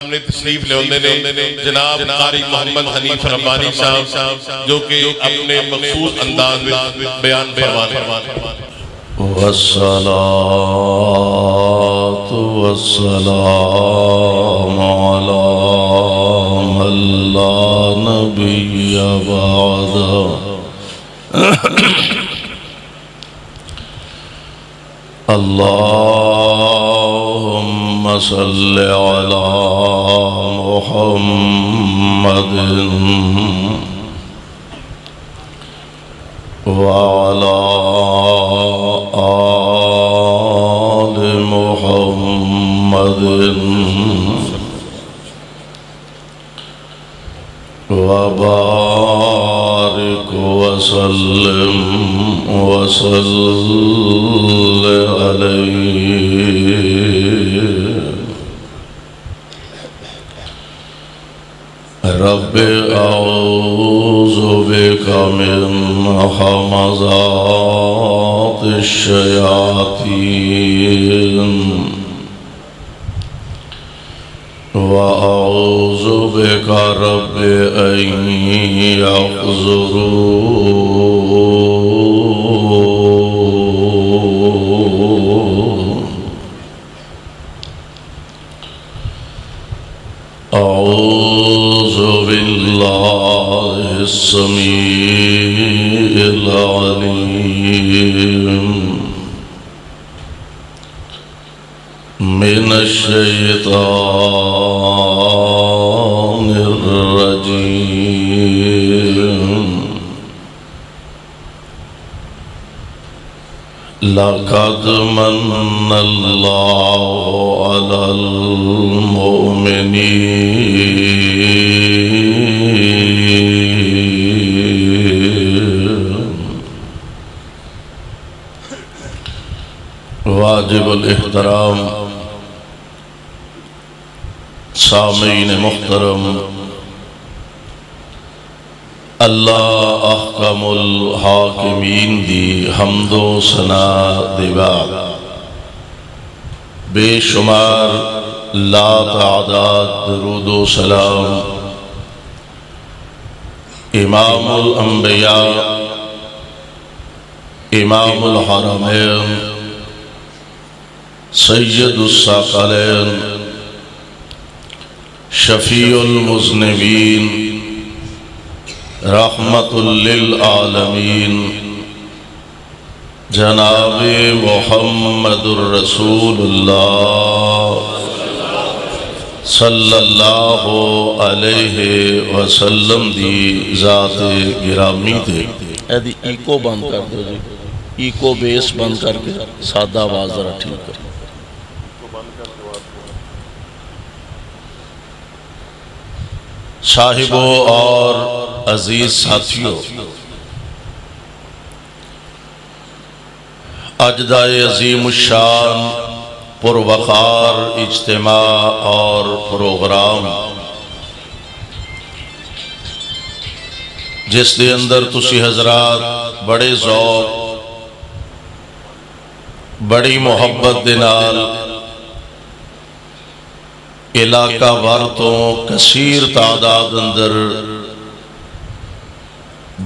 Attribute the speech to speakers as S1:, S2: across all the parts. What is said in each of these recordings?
S1: ہمیں تشریف لے ہوندے نے جناب قاری محمد حنیف ربانی صاحب جو کہ اپنے مخصوص انداز میں بیان فرمانے
S2: والصلاة والسلام على من لا نبي بعده اللهم صل على محمد وعلى آل محمد وبارك وسلم عليه رب أعوذ بك من همزات الشياطين وأعوذ بك رب أن يحضرون أعوذ بالله السميع العليم من الشيطان الرجيم لقد من الله على المؤمنين واجب الاحترام سامعین محترم، اللہ احکم الحاکمین دی حمد و ثنا دی بعد بے شمار لا تعداد درود و سلام امام الانبیاء امام الحرمین سید الثقلین شفیع المذنبین رحمت للعالمین جناب محمد الرسول اللہ صلی اللہ علیہ وسلم دی ذات گرامی تھے۔ ایدی ایکو بند کر دو جی، ایکو بیس بند کر کے سادہ آواز ذرا ٹھیک کر۔ صاحبوں اور عزیز ساتھیوں، اجدائے عظیم الشان پروقار اجتماع اور پروگرام جس دے اندر تسی حضرات بڑے ذوق بڑی محبت دے نال علاقہ وار تو کثیر تعداد اندر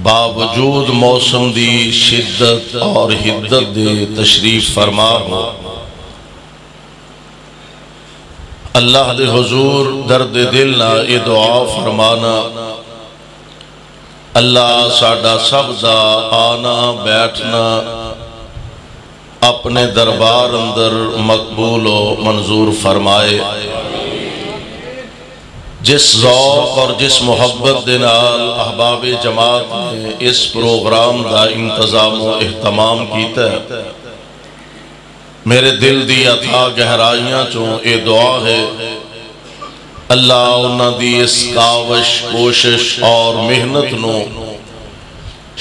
S2: باوجود موسم دی شدت اور حدت دے تشریف فرما ہو، اللہ دے حضور درد دل نہ اے دعا فرمانا اللہ ساڈا سب دا آنا بیٹھنا اپنے دربار اندر مقبول و منظور فرمائے۔ جس ذوق اور جس محبت دے نال احباب جماعت نے اس پروگرام دا انتظام و اہتمام کیتا ہے، میرے دل دی اتھا گہرائیاں چوں اے دعا ہے اللہ انہاں دی اس کاوش کوشش اور محنت نو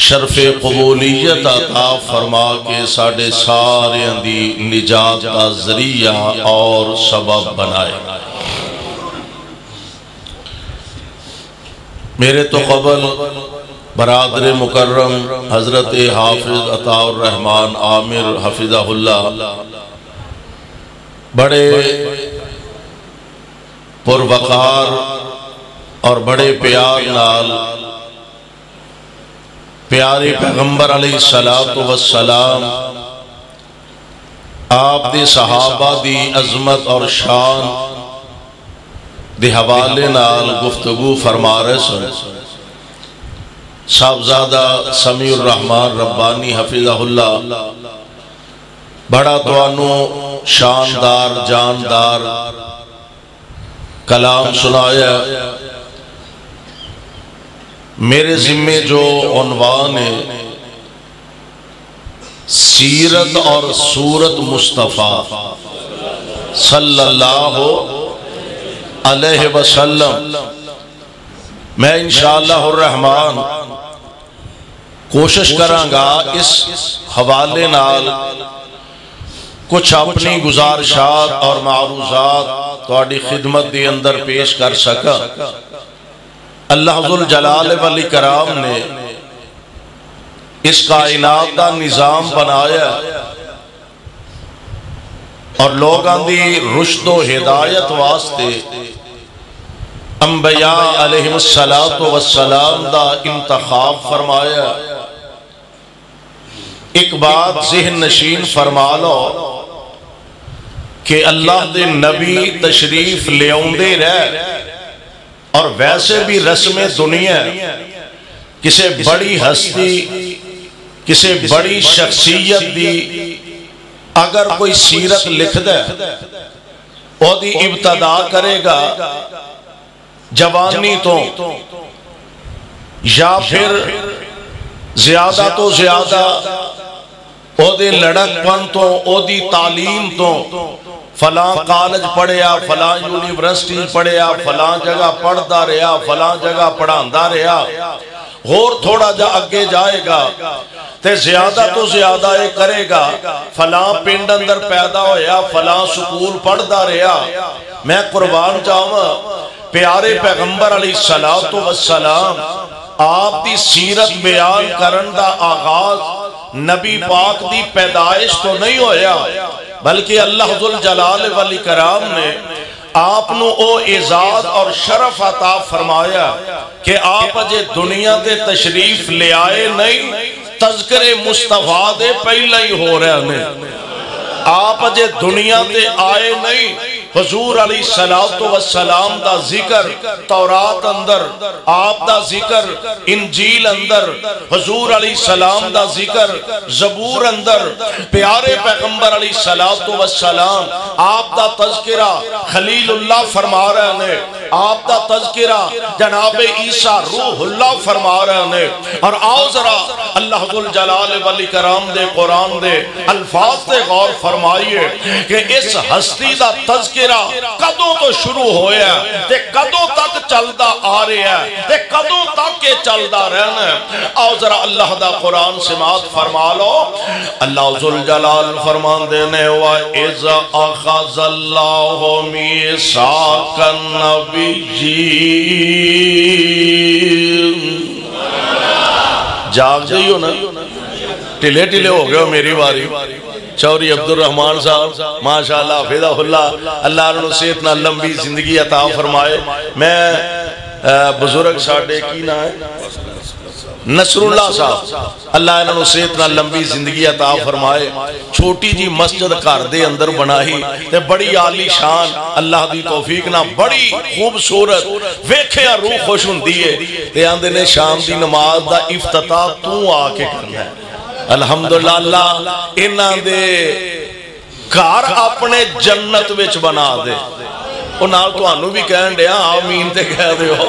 S2: شرف قبولیت عطا فرما کے ساڑھے سارے دی نجات کا ذریعہ اور سبب بنائے۔ میرے تو قبل برادر مکرم حضرت حافظ عطا الرحمن عامر حفظہ اللہ بڑے پروقار اور بڑے پیار نال پیارے پیغمبر علیہ السلام آپ دے صحابہ دی عظمت اور شان دے حوالے نال گفتگو فرما رہے سن۔ صاحبزادہ سمیع الرحمن ربانی حفظہ اللہ بڑا توانو شاندار جاندار کلام سنایا۔ میرے ذمے جو عنوان ہے سیرت اور صورت مصطفیٰ صلی اللہ علیہ وسلم، میں انشاءاللہ الرحمن کوشش کراں گا اس حوالے نال کچھ اپنی گزارشات اور معروضات تواڈی خدمت دی اندر پیش کر سکا۔ اللہ ذوالجلال والاکرام نے اس کائنات دا نظام بنایا اور لوگاں دی رشد و ہدایت واسطے انبیاء علیہم السلام دا انتخاب فرمایا۔ ایک بات ذہن نشین فرما لو کہ اللہ دے نبی تشریف لے آوندے رہے، اور ویسے بھی رسم دنیا کسے بڑی ہستی کسے بڑی شخصیت دی اگر کوئی سیرت لکھ دے او دی ابتدا کرے گا جوانی تو، یا پھر زیادہ تو زیادہ او دے لڑک پن تو، او دی تعلیم تو، فلاں کالج پڑھیا، فلاں یونیورسٹی پڑھیا، فلاں جگہ پڑھدا رہا، فلاں جگہ پڑھاندا رہا، اور تھوڑا جا اگے جائے گا تے زیادہ تو زیادہ یہ کرے گا فلاں پنڈ اندر پیدا ہویا، فلاں سکول پڑھدا رہا۔ میں قربان جاواں پیارے پیغمبر علیہ السلام آپ دی سیرت بیان کرن دا آغاز نبی پاک دی پیدائش تو نہیں ہویا، بلکہ اللہ ذوالجلال والاکرام نے آپ نو او اعزاز اور شرف عطا فرمایا کہ آپ اجے دنیا دے تشریف لے آئے نہیں، تذکر مصطفیٰ دے پہلے ہی ہو رہے ہیں۔ آپ اجے دنیا دے آئے نہیں، حضور علیہ السلام دا ذکر تورات اندر، آپ دا ذکر انجیل اندر، حضور علیہ السلام دا ذکر زبور اندر، پیارے پیغمبر علیہ السلام آپ دا تذکرہ خلیل اللہ فرما رہے ہیں، آپ دا تذکرہ جناب عیسیٰ روح اللہ فرما رہے ہیں۔ اور آؤ ذرا اللہ ذوالجلال والاکرام دے قرآن دے الفاظ تے غور فرمائیے کہ اس ہستی دا تذکرہ کدوں تو شروع ہویا تے کدوں تک چلدا آ رہا ہے تے کدوں تک یہ چلدا رہنا ہے۔ آؤ ذرا اللہ دا قرآن سماعت فرما لو۔ اللہ ذوالجلال فرمان دینے وَإِذْ أَخَذَ اللَّهُ مِيثَاقَ النَّبِيِّينَ۔ جاگ جائیو نا، ٹلے ٹلے ہو گئے ہو میری باری۔ چوری عبدالرحمن صاحب ماشاءاللہ حفظہ اللہ، اللہ انہوں سے اتنا لمبی زندگی عطا فرمائے۔ میں بزرگ ساڑھے کی نہ ہے نصر اللہ صاحب، اللہ انہوں سے اتنا لمبی زندگی عطا فرمائے، چھوٹی جی مسجد کار دے اندر بنائی تے بڑی عالی شان اللہ دی توفیق نہ بڑی خوبصورت ویکھے روح خوش ہوندی ہے تے آندے نے شام دی نماز دا افتتاح تو آ کے کرنا ہے۔ الحمدللہ اللہ انہاں دے گھر اپنے جنت وچ بنا دے، وہ نال تو آنو بھی کہن دیا آمین تے کہہ دے ہو۔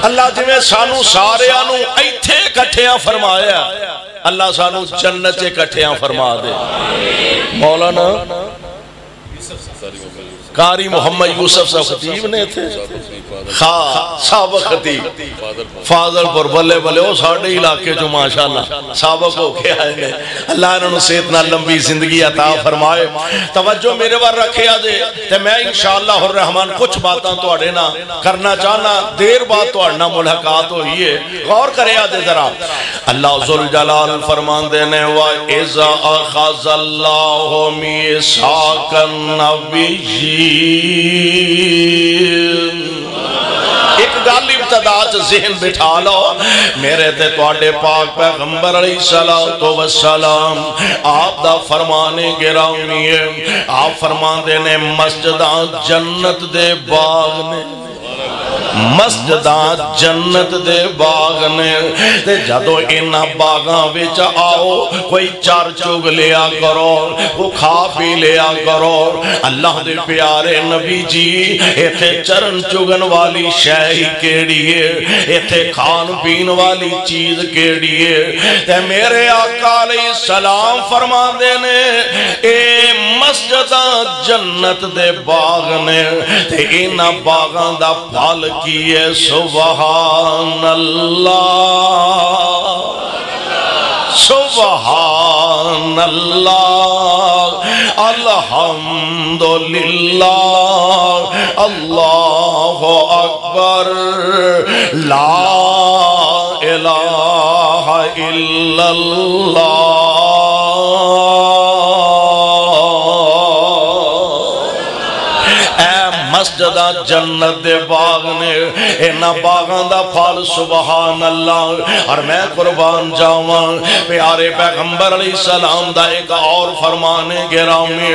S2: اللہ جویں سانو سارے آنو ایتھے کٹھیاں فرمایا، اللہ سانو جنت کٹھیاں فرما دے۔ مولانا قاری محمد یوسف صاحب خطیب نے تھے، سابق خطیب فاضل پر بلے بلے وہ ساڑھے علاقے جو ماشاءاللہ سابق ہو کے آئے ہیں۔ اللہ انہوں سے اتنا لمبی زندگی عطا فرمائے۔ توجہ میرے بار رکھے آجے تے میں انشاءاللہ الرحمن کچھ باتاں تو اڑینا کرنا چاہنا، دیر بعد تو اڑنا ملاقات ہوئی ہے، غور کرے آجے ذرا۔ اللہ ذوالجلال فرمان دینے وَإِذَا أَخَذَ اللَّهُ مِيثَاقَ النَّبِيِّينَ ایک گل ابتدا ذہن بٹھا لو، میرے تے تواڈے پاک پیغمبر علیہ الصلوۃ والسلام آپ دا فرمان گرامی ہے، آپ فرماندے نے مسجداں جنت دے باغ نے، مسجداں جنت دے باغ نے، تے جدو انہاں باغاں وچ آؤ کوئی چار چگ لیا کرو، وہ کھا پی لیا کرو۔ اللہ دے پیارے نبی جی ایتھے چرن چگن والی شے کیڑی ہے، ایتھے کھان پین والی چیز کیڑی ہے؟ تے میرے آقا علیہ السلام فرماندے نے اے مسجداں جنت دے باغ نے، تے انہاں باغاں دا پھل کی ہے سبحان اللہ، سبحان اللہ، الحمدللہ، اللہ اکبر، لا الہ الا اللہ۔ مسجدہ جنت دے باغ نے، اینا باغاں دا پھل سبحان اللہ۔ اور میں قربان جاواں پیارے پیغمبر علیہ السلام دا ایک اور فرمان گرامی،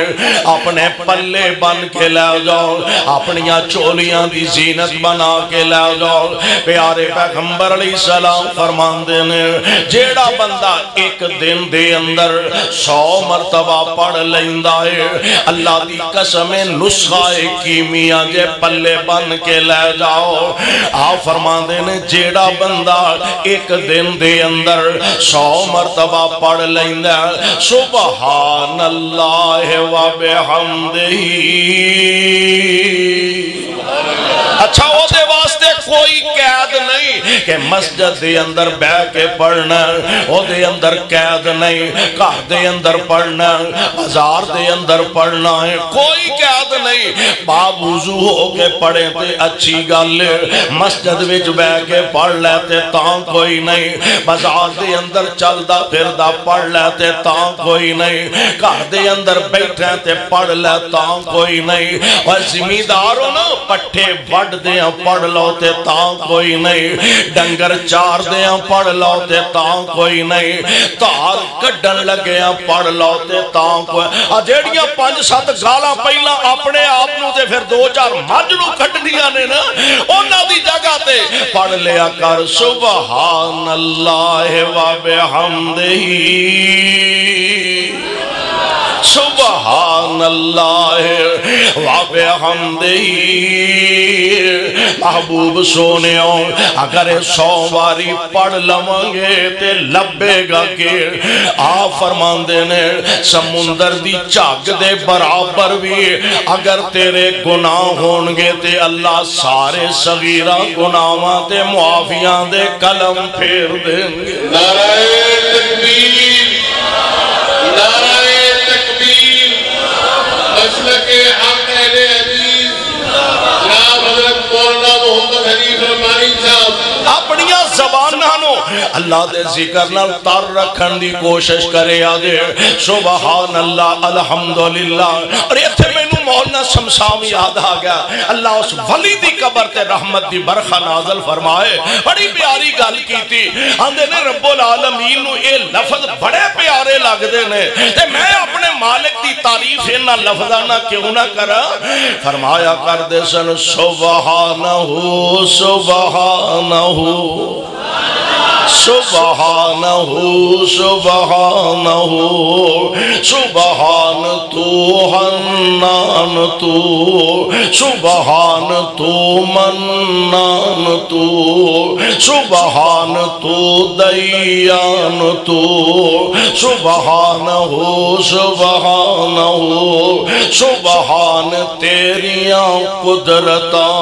S2: اپنے پلے بن کے لے جاؤ، اپنیاں چولیاں دی زینت بنا کے لے جاؤ۔ پیارے پیغمبر علیہ السلام فرمان دینے جیڑا بندہ ایک دن دے اندر 100 مرتبہ پڑھ لیندہ ہے، اللہ دی قسم نسخہ کیمیا جے پلے بن کے لے جاؤ۔ آپ فرما دینے جیڑا بندہ ایک دن دے اندر 100 مرتبہ پڑھ لیندہ سبحان اللہ و بحمدہ، اچھا وہ دے واسطے کوئی قید نہیں کہ مسجد دے اندر بے کے پڑھنا، وہ دے اندر قید نہیں گھر دے اندر پڑھنا، بازار دے اندر پڑھنا ہے، کوئی قید نہیں۔ باب وضو ہو کے پڑھیں تے اچھی گل، مسجد وچ بے کے پڑھ لیتے تاں کوئی نہیں، بازار دے اندر چلدا پھردا پڑھ لیتے تاں کوئی نہیں، گھر دے اندر بیٹھے تے پڑھ لے تاں کوئی نہیں۔ اور زمینداروں نا پٹھے وڈ دیاں پڑھ لو تے تاں کوئی نہیں، ڈنگر چار دیاں پڑھ لو تے تاں کوئی نہیں، تار کڈن لگیاں پڑھ لو تے تاں کوئی، جیڑیاں 5-7 گالاں پہلا اپنے آپ نو تے پھر 2-4 مجنو کھٹنیاں نے نا، انہاں دی جگہ تے پڑھ لیا کر سبحان اللہ و بحمدہ، سبحان اللہ و بحمدہ۔ محبوب سونیوں اگر 100 باری پڑھ لوانگے تے لبے گا کہ آپ فرماندے نے سمندر دی جھاگ دے برابر بھی اگر تیرے گناہ ہونگے تے اللہ سارے صغیرہ گناہاں تے معافیاں دے قلم پھیر دیں گے۔
S1: نعرہ تکبیر، نعرہ تکبیر، مسلک حق اہل حدیث جناب حضرت مولانا محمد حنیف رحمانی صاحب
S2: اپنیاں زبانانوں اللہ دے ذکر نال تر رکھن دی کوشش کرے آدھے سبحان اللہ الحمدللہ۔ اور یہ تھے میں مولانا شمشام یاد آ گیا، اللہ اس ولی دی قبر تے رحمت دی برخہ نازل فرمائے، بڑی پیاری گل کی تھی، آندے نے رب العالمین نو اے لفظ بڑے پیارے لگ دے نے، تے میں اپنے مالک دی تعریف انہا لفظانا کیوں نہ کرا؟ فرمایا کر دے سن سبحانہ سبحانہ سبحانہ سبحانہ سبحان تو حنان تو سبحان تو منان تو سبحان تو دیان تو سبحانہ سبحانہ سبحان تیریاں قدرتاں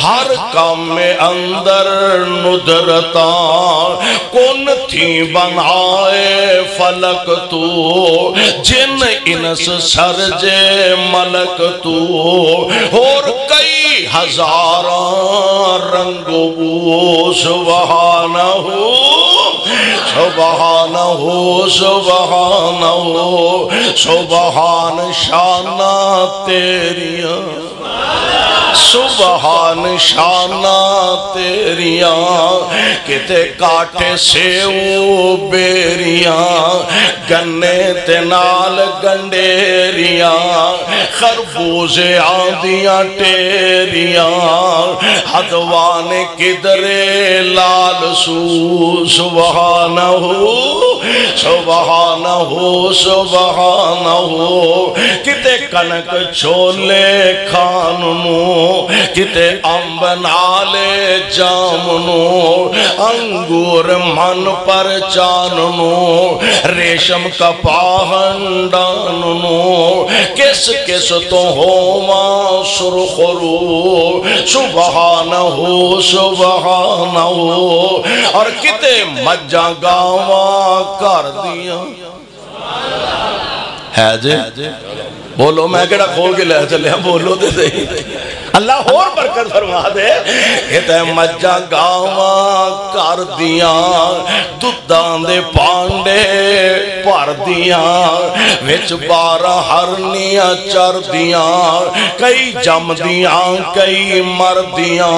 S2: ہر کام میں اندر ندرتاں کون تھی بنائے فلک تو جن انس سرجے ملک تو اور کئی ہزاراں رنگ و بو سبحانہ سبحانہ سبحانہ سبحان شانہ تیریاں سبحان شانہ تیریاں کتے کاٹے سیو بیریاں گنے تنال گنڈیریاں خربوزے آندیاں ٹیریاں حدوان کدرے لال سو سبحانہ سبحانہ سبحانہ کتے کنک چھولے کھاننو کتے امب نالے جامنو انگور من پر چاننو ریشم کا پاہنڈاننو کس کس تو ہوما سرخرو سبحانہ سبحانہ اور کتے مجھا گاواں کر دیا ہے جے بولو میں کہڑا کھول کے لے چلے ہیں بولو دے دے اللہ اور برکت فرما دے کہتے مجھا گاواں کر دیاں دودھاں دے پانڈے پر دیاں وچ 12 ہرنیاں چر دیاں کئی جم دیاں کئی مر دیاں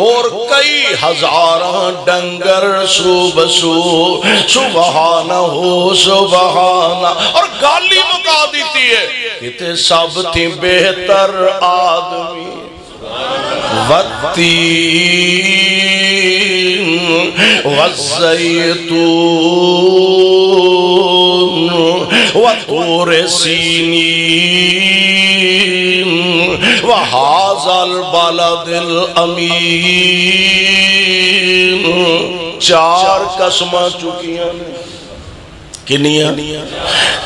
S2: اور کئی ہزاراں ڈنگر سو بسو سبحانہ سبحانہ اور گالی مکا دیتی ہے کتے سب تھی بہتر آدمی والتین والزیتون وطور سینین وہذا البلد الامین 4 قسمہ چکیاں کنیاں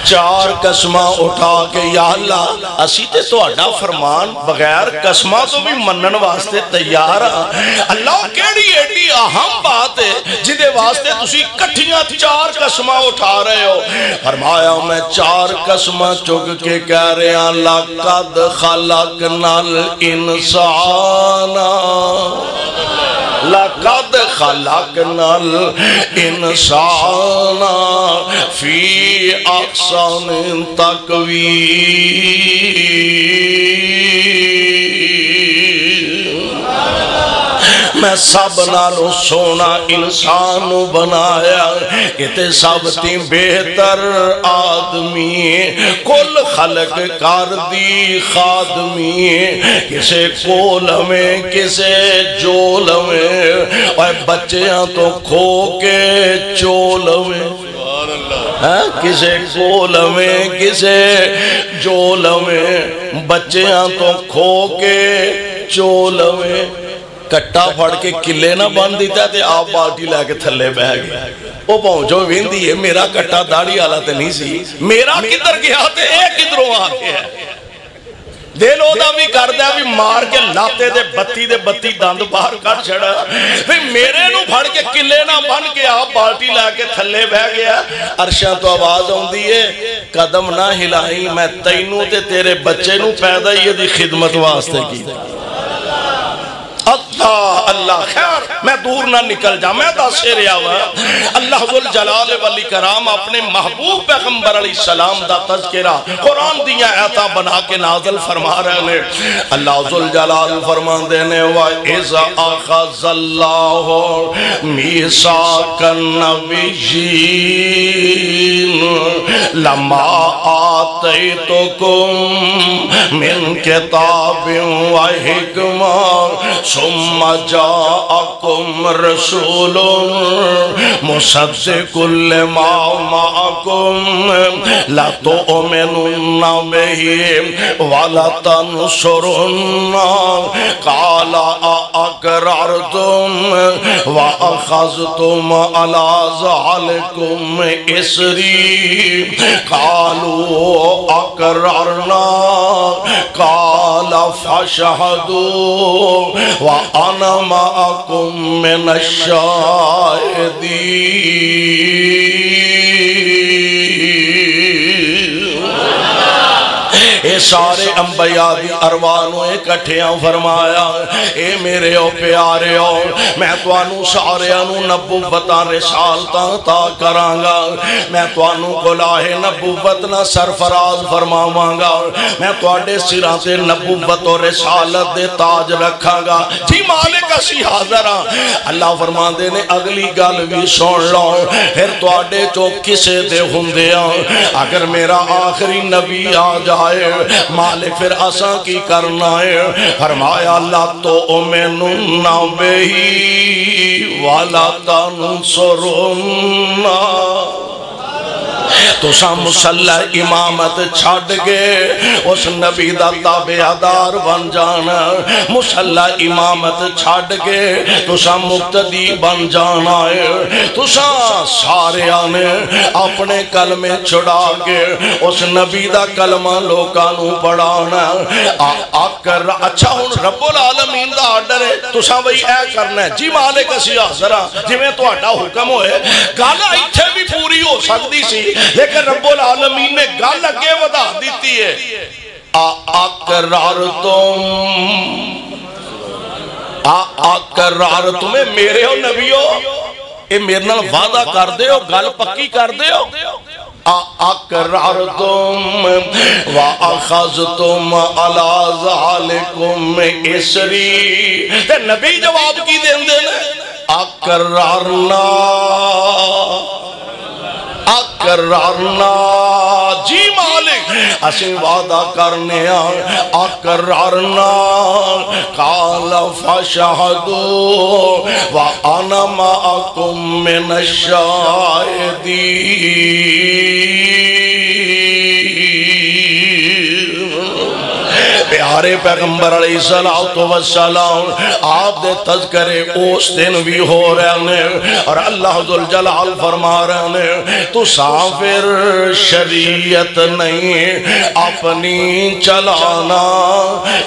S2: 4 قسمہ اٹھا کے یا اللہ اسی تے تو اڈا فرمان بغیر قسمہ تو بھی منن واسطے تیار اللہ کیڑی ایڈی اہم بات ہے جدے واسطے تسی کٹھیاں 4 قسمہ اٹھا رہے ہو فرمایا میں 4 قسمہ چک کے کہہ رہے ہیں لَقَدْ خَلَقْنَا الْإِنسَانَ لَقَدْ خَلَقْنَا الْإِنسَانَ فِي أَحْسَنِ تَقْوِيمٍ میں سب نالو سونا انسان بنایا کہتے سب تھی بہتر آدمی کل خلق کر دی خادمی کسے کول میں کسے جول میں اور بچیاں تو کھو کے چول میں کسے کول میں کسے جول میں بچیاں تو کھو کے چول میں کٹا پھڑ کے کلے نہ بند دیتا تے آپ بالٹی لے کے تھلے بہ گئے وہ پہنچو ویندی ہے میرا کٹا داڑھی آلہ تے نہیں سی میرا کدھر گیا تے ایک کدھروں آتے ہیں دل ہوتا بھی کر دیا بھی مار کے لاتے دے بتی دند باہر کر چھڑا پھر میرے نو پھڑ کے کلے نہ بن کے آپ بالٹی لے کے تھلے بہ گیا عرشاں تو آواز ہوں دیئے قدم نہ ہلائی میں تینوں تے تیرے بچے نو پیدا ہی دی خدمت واسطے کی اللہ خیر میں دور نہ نکل جا میں دا سے رہا ہوا اللہ ذوالجلال والاکرام اپنے محبوب پیغمبر علیہ السلام دا تذکرہ قرآن دیا آیتاں بنا کے نازل فرما رہے ہیں اللہ ذوالجلال فرمان دینے وَإِذَا أَخَذَ اللَّهُ مِيثَاقَ النَّبِيِّينَ لَمَا آتَيْتُكُم مِّن كِتَابٍ وَحِكْمَةٍ ثم جاءكم رسول مصدق لما معكم لتؤمنن به ولتنصرن قال أأقررتم وأخذتم على ذلكم إصري قالوا أقررنا قال فاشهدوا وَأَنَا مَعَكُمْ مِنَ الشَّاهِدِينَ اے سارے انبیاء دی ارواح نو اکٹھیاں فرمایا اے میرے او پیارے او میں توانو ساریاں نو نبوتاں رسالتاں عطا کراں گا میں توانو گلاہ نبوت نہ سرفراز فرماواں گا میں تواڈے سراں تے نبوت اور رسالت دے تاج رکھاں گا جی مالک اسی حاضر ہاں اللہ فرماندے نے اگلی گل بھی سن لو پھر تواڈے چوں کسے دے ہوندیاں اگر میرا آخری نبی آ جائے مالک پھر اساں کی کرنا ہے فرمایا لا تؤمنن بہی ولا تنصرن تو سا مسلح امامت چھڑ گے اس نبی دا تابعدار بن جانا مسلح امامت چھڑ گے تو سا مقتدی بن جانا ہے تو سا سارے آنے اپنے کلمے چھڑا کے اس نبی دا کلمہ لوکانو پڑھانا اچھا ہون رب العالمین دا آرڈر ہے تو سا وہی اے کرنا ہے جی مالک اسی حاضرہ جی میں تو اڈا حکم ہوئے گالا ایتھے بھی پوری ہو سکتی سی لیکن رب العالمین نے گل اگے ودا دیتی ہے اقرار تمہیں میرے ہو نبیو اے میرے نال وعدہ کر دے ہو گل پکی کر دے ہو اقررتم واخذتم علی ذالکم اسری تے نبی جواب کی دیں دے اقررنا جی مالک اسی وعدہ کرنے اقررنا قال فشہدو وانا معکم من الشاہدین پیارے پیغمبر علیہ السلام آپ دے تذکرے اس دن بھی ہو رہے ہیں اور اللہ ذوالجلال فرما رہے ہیں تو سافر شریعت نہیں اپنی چلانا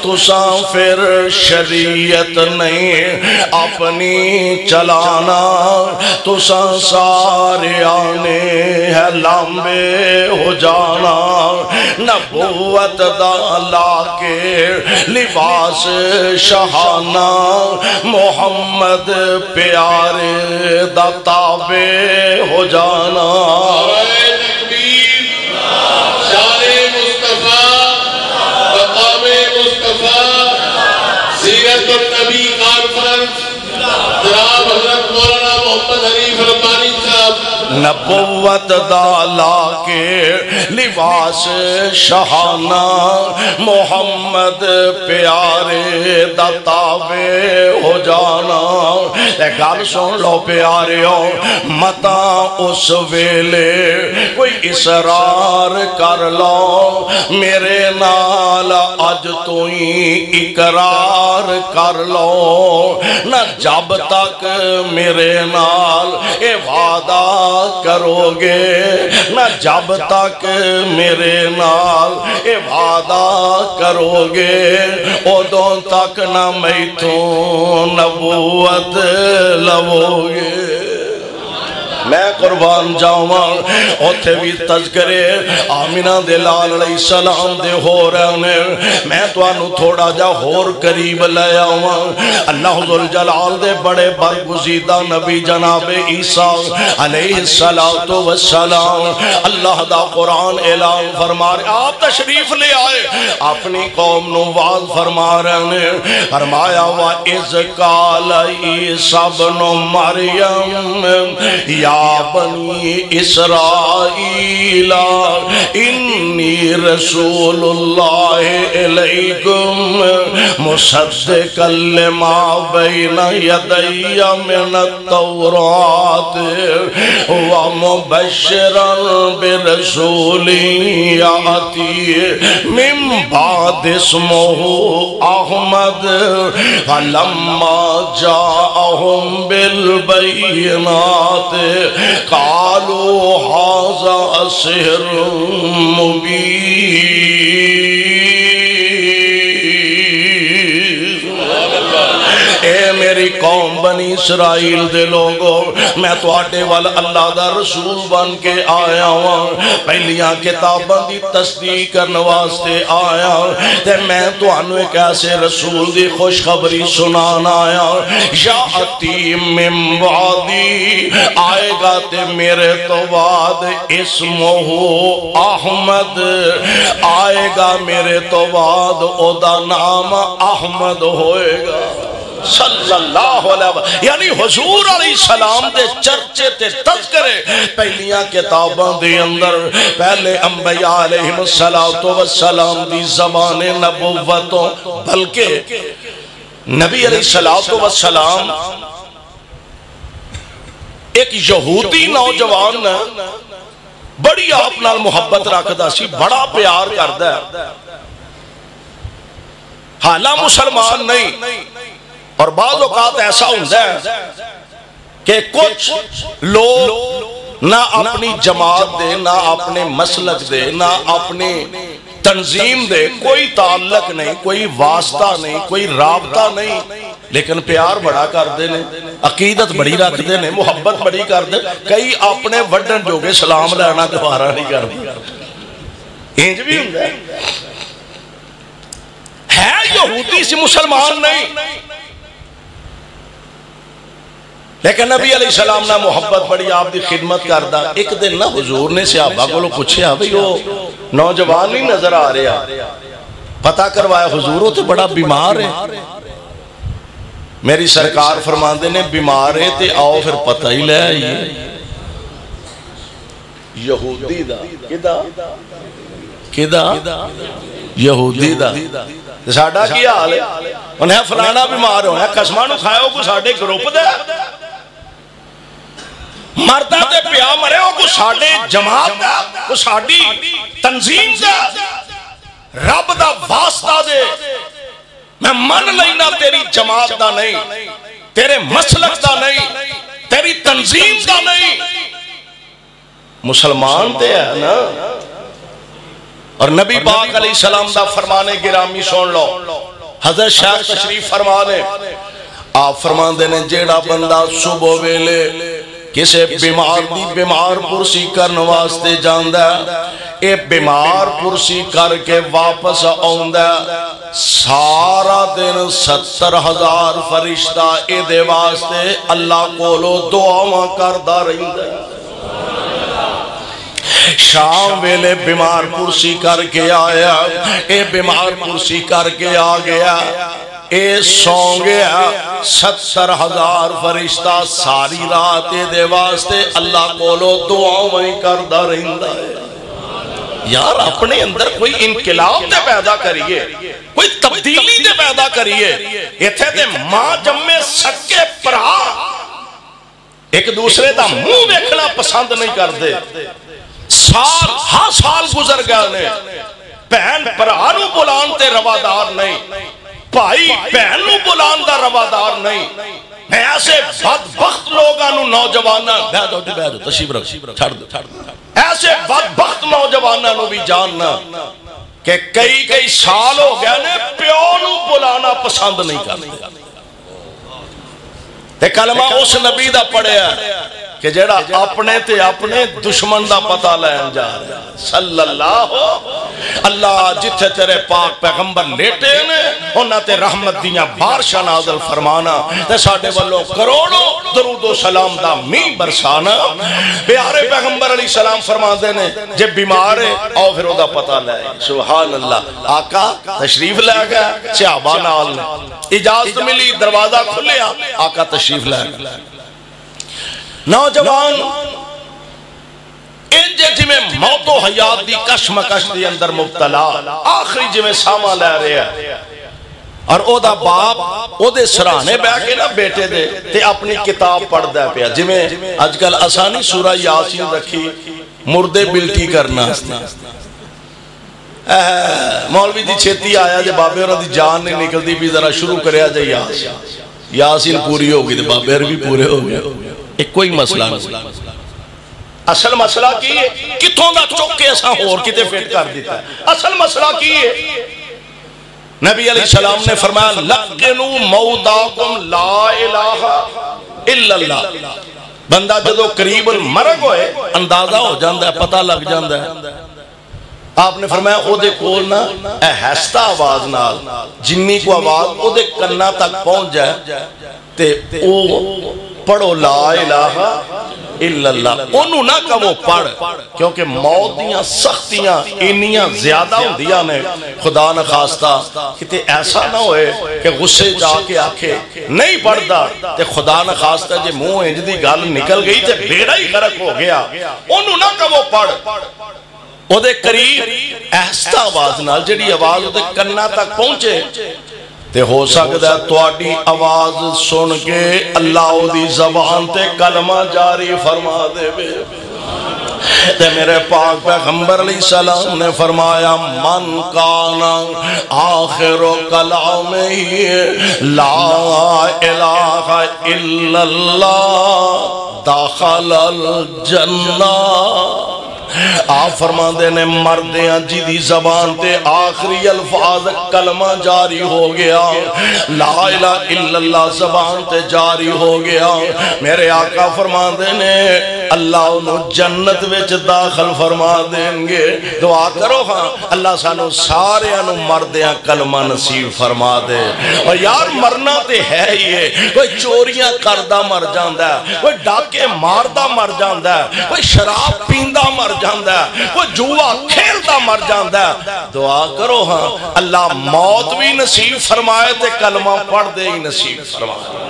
S2: تو سافر شریعت نہیں اپنی چلانا تو سارے آنے ہے لامبے ہو جانا نبوت دا لا کے لباس شہانہ محمد پیارے دا تابع ہو جانا
S1: شان مصطفیٰ مقام مصطفیٰ سیرت النبی کانفرنس جناب حضرت مولانا محمد حنیف ربانی صاحب
S2: نبوت دا لا کے لباس شہانہ محمد پیارے دا تابع ہو جانا اے گل سن لو پیاریو متا اس ویلے کوئی اسرار کر لو میرے نال اج تو ہی اقرار کر لو نہ جب تک میرے نال اے وعدہ کرو گے نہ جب تک میرے نال اے وعدہ کرو گے ادوں تک نہ میں تو نبوت لو گے میں قربان جاؤں اوتھے بھی تذکرے آمینہ دے لال علیہ السلام دے ہو رہے ہیں میں تو انہوں تھوڑا جا ہور قریب لے آؤں اللہ ذوالجلال دے بڑے برگزیدہ نبی جناب عیسیٰ علیہ السلام اللہ دا قرآن اعلان فرما رہے آپ تشریف لے آئے اپنی قوم نو واز فرما رہے ہیں فرمایا وَإِذْ قَالَ عِيسَى ابْنُ مَرْيَمَ یا بنی اسرائیل انی رسول اللہ علیکم مصدقا لما بین یدی من التورات ومبشرا برسول یاتی من بعد اسمہ احمد فلما جاءہم بالبینات قالوا هذا سحر مبين میری قوم بنی اسرائیل دے لوگو میں تو آٹے والا اللہ دا رسول بن کے آیا ہوں پہلیاں کتاباں دی تصدیق کرنے واسطے آیا تے میں تو انو ایک ایسے رسول دی خوشخبری سنانا آیا یاتی من بعدی آئے گا تے میرے تو بعد اسمہ احمد آئے گا میرے تو بعد او دا نام احمد ہوئے گا صلی اللہ علیہ وسلم یعنی حضور علیہ السلام دے چرچے تے تذکرے پہلیاں کتاباں دے اندر پہلے انبیاء علیہ السلام دی زبان نبوتوں بلکہ نبی علیہ السلام ایک یہودی نوجوان بڑی آپ نال محبت رکھدا سی بڑا پیار کردا ہے حالہ مسلمان نہیں اور بعض اوقات ایسا ہوتا ہے کہ کچھ لوگ نہ اپنی جماعت دے نہ اپنے مسلک دے نہ اپنی تنظیم دے کوئی تعلق نہیں کوئی واسطہ نہیں کوئی رابطہ نہیں لیکن پیار بڑا کر دے نے عقیدت بڑی رکھ دے نے محبت بڑی کر دے کئی اپنے وڈن جو کہ سلام لینا دوبارہ نہیں کر دے انج بھی ہوتا ہے یہودی سی مسلمان نہیں لیکن نبی علیہ السلام نے محبت بڑی آپ دی خدمت کردہ ایک دن نہ حضور نے صحابہ کو پوچھیا بھئی وہ نوجوان نہیں نظر آ رہا پتہ کروایا حضور وہ تو بڑا بیمار ہے میری سرکار فرماندے نے بیمار ہے تے آؤ پھر پتہ ہی لے آئیے یہودی دا کدا یہودی دا ساڑھا کی حال ہے انہیں فلانا بیمار ہونا قسمانو کھائے کو ساڑھے گروپ دے مردہ دے پیا مرے ہو کو ساڑھے جماعت دا کو ساڑھی تنظیم دا رب دا واسطہ دے میں من لینا تیری جماعت دا نہیں تیرے مسلک دا نہیں تیری تنظیم دا نہیں مسلمان تے ہے نا اور نبی پاک علیہ السلام دا فرمانے گرامی سن لو حضرت شیخ تشریف فرمانے آپ فرماندے نے جیڑا بندہ صبح ویلے کسے بیمار دی بیمار پرسی کرن واسطے جاندہ اے بیمار پرسی کر کے واپس آؤندہ سارا دن 70,000 فرشتہ اے دے واسطے اللہ کولو دعا کردہ رہندہ شام ویلے بیمار پرسی کر کے آیا اے بیمار پرسی کر کے آ گیا اے سو گیا 70,000 فرشتہ ساری رات دے واسطے اللہ کولو دعاؤں کردہ رہندہ ہے یار اپنے اندر کوئی انقلاب دے پیدا کریے کوئی تبدیلی دے پیدا کریے ایتھے دے ماں جمعے سکے پرہا ایک دوسرے دا منہ دیکھنا پسند نہیں کر دے سال ہاں سال گزر گیا نے بہن پرہانو بلان تے روادار نہیں بھائی بہنو بلان دا روادار نہیں میں ایسے بدبخت لوگانو نوجوانہ بیدو تشریف رکھ چھڑ دو ایسے بدبخت نوجوانانو بھی جاننا کہ کئی سال ہو گیا نے پیونو بلانا پسند نہیں کرتے تے کلمہ اس نبی دا پڑھے ہے کہ جیڑا اپنے تے اپنے دشمن دا پتہ لین جا رہا صلی اللہ جتھے تیرے پاک پیغمبر لیٹے نے انہاں تے رحمت دیاں بارشاں نازل فرمانا تے ساڑھے والوں کروڑوں درود و سلام دا می برسانا پیارے پیغمبر علیہ السلام فرما دینے جب بیمار ہے آؤ پھر او دا پتہ لے سبحان اللہ آقا تشریف لے گیا صحابہ نال اجازت ملی دروازہ کھلیا آقا تشریف لے گیا نوجوان انجے جمیں موت و حیات دی کشمکش دی اندر مبتلا آخری جمیں ساما لے رہے ہیں اور او دا باپ او دے سرانے بے کے نا بیٹے دے تے اپنی کتاب پڑھ دے پیا جمیں آج کل آسانی سورہ یاسین رکھی مردے بلٹی کرنا مولوی دی چھتی آیا جب بابے اور دی جان نہیں نکل دی بھی ذرا شروع کریا جائے یاسین پوری ہوگی دے بابے بھی پورے ہو گئے ایک کوئی مسئلہ نہیں اصل مسئلہ کی ہے کتوں دا چوکے ایسا اور کتے فیٹ کر دیتا ہے اصل مسئلہ کی ہے نبی علیہ السلام نے فرمایا لقنو موتاکم لا الہ الا اللہ. بندہ جدو قریب المرگ ہوئے اندازہ ہو جاندہ ہے، پتہ لگ جاندہ ہے. آپ نے فرمایا او دے کول نا احستا آواز نال جنی کو آواز او دے کنہ تک پہنچ جائے تے او پڑھو لا الہ الا اللہ. انہوں نہ کہو پڑھ، کیونکہ موت دیاں سختیاں انیاں زیادہ ہوں دیا نے. خدا نہ خواستہ کہ ایسا نہ ہوئے کہ غصے جا کے آکھے نہیں پڑھتا تے خدا نہ خواستہ جے منہ انج دی گل نکل گئی تے بیڑا ہی غرق ہو گیا. انہوں نہ کہو پڑھ، او دے قریب احستا آواز نال جڑی آواز او دے کنہ تک پہنچے تے ہو سکتا ہے تواڈی آواز سن کے اللہ او دی زبان تے کلمہ جاری فرما دے بے. تے میرے پاک پیغمبر علیہ السلام نے فرمایا من کانا آخر کلامہ لا الہ الا اللہ داخل الجنہ. آپ فرما دینے مردیاں جیدی زبان تے آخری الفاظ کلمہ جاری ہو گیا، لا الہ الا اللہ زبان تے جاری ہو گیا، میرے آقا فرما دینے اللہ انہوں جنت وچ داخل فرما دیں گے. دعا کرو ہاں اللہ سانو سارے انہوں مردیاں کلمہ نصیب فرما دے. اور یار مرنا تے ہے ہی ہے، کوئی چوریاں کردہ مر جاندہ ہے، کوئی ڈاکے ماردہ مر جاندہ ہے، کوئی شراب پیندہ مر جاندہ ہے، کوئی جوا کھیلتا مر جاندہ ہے. دعا کرو ہاں اللہ موت بھی نصیب فرمائے تے کلمہ پڑھ دے ہی نصیب فرمائے.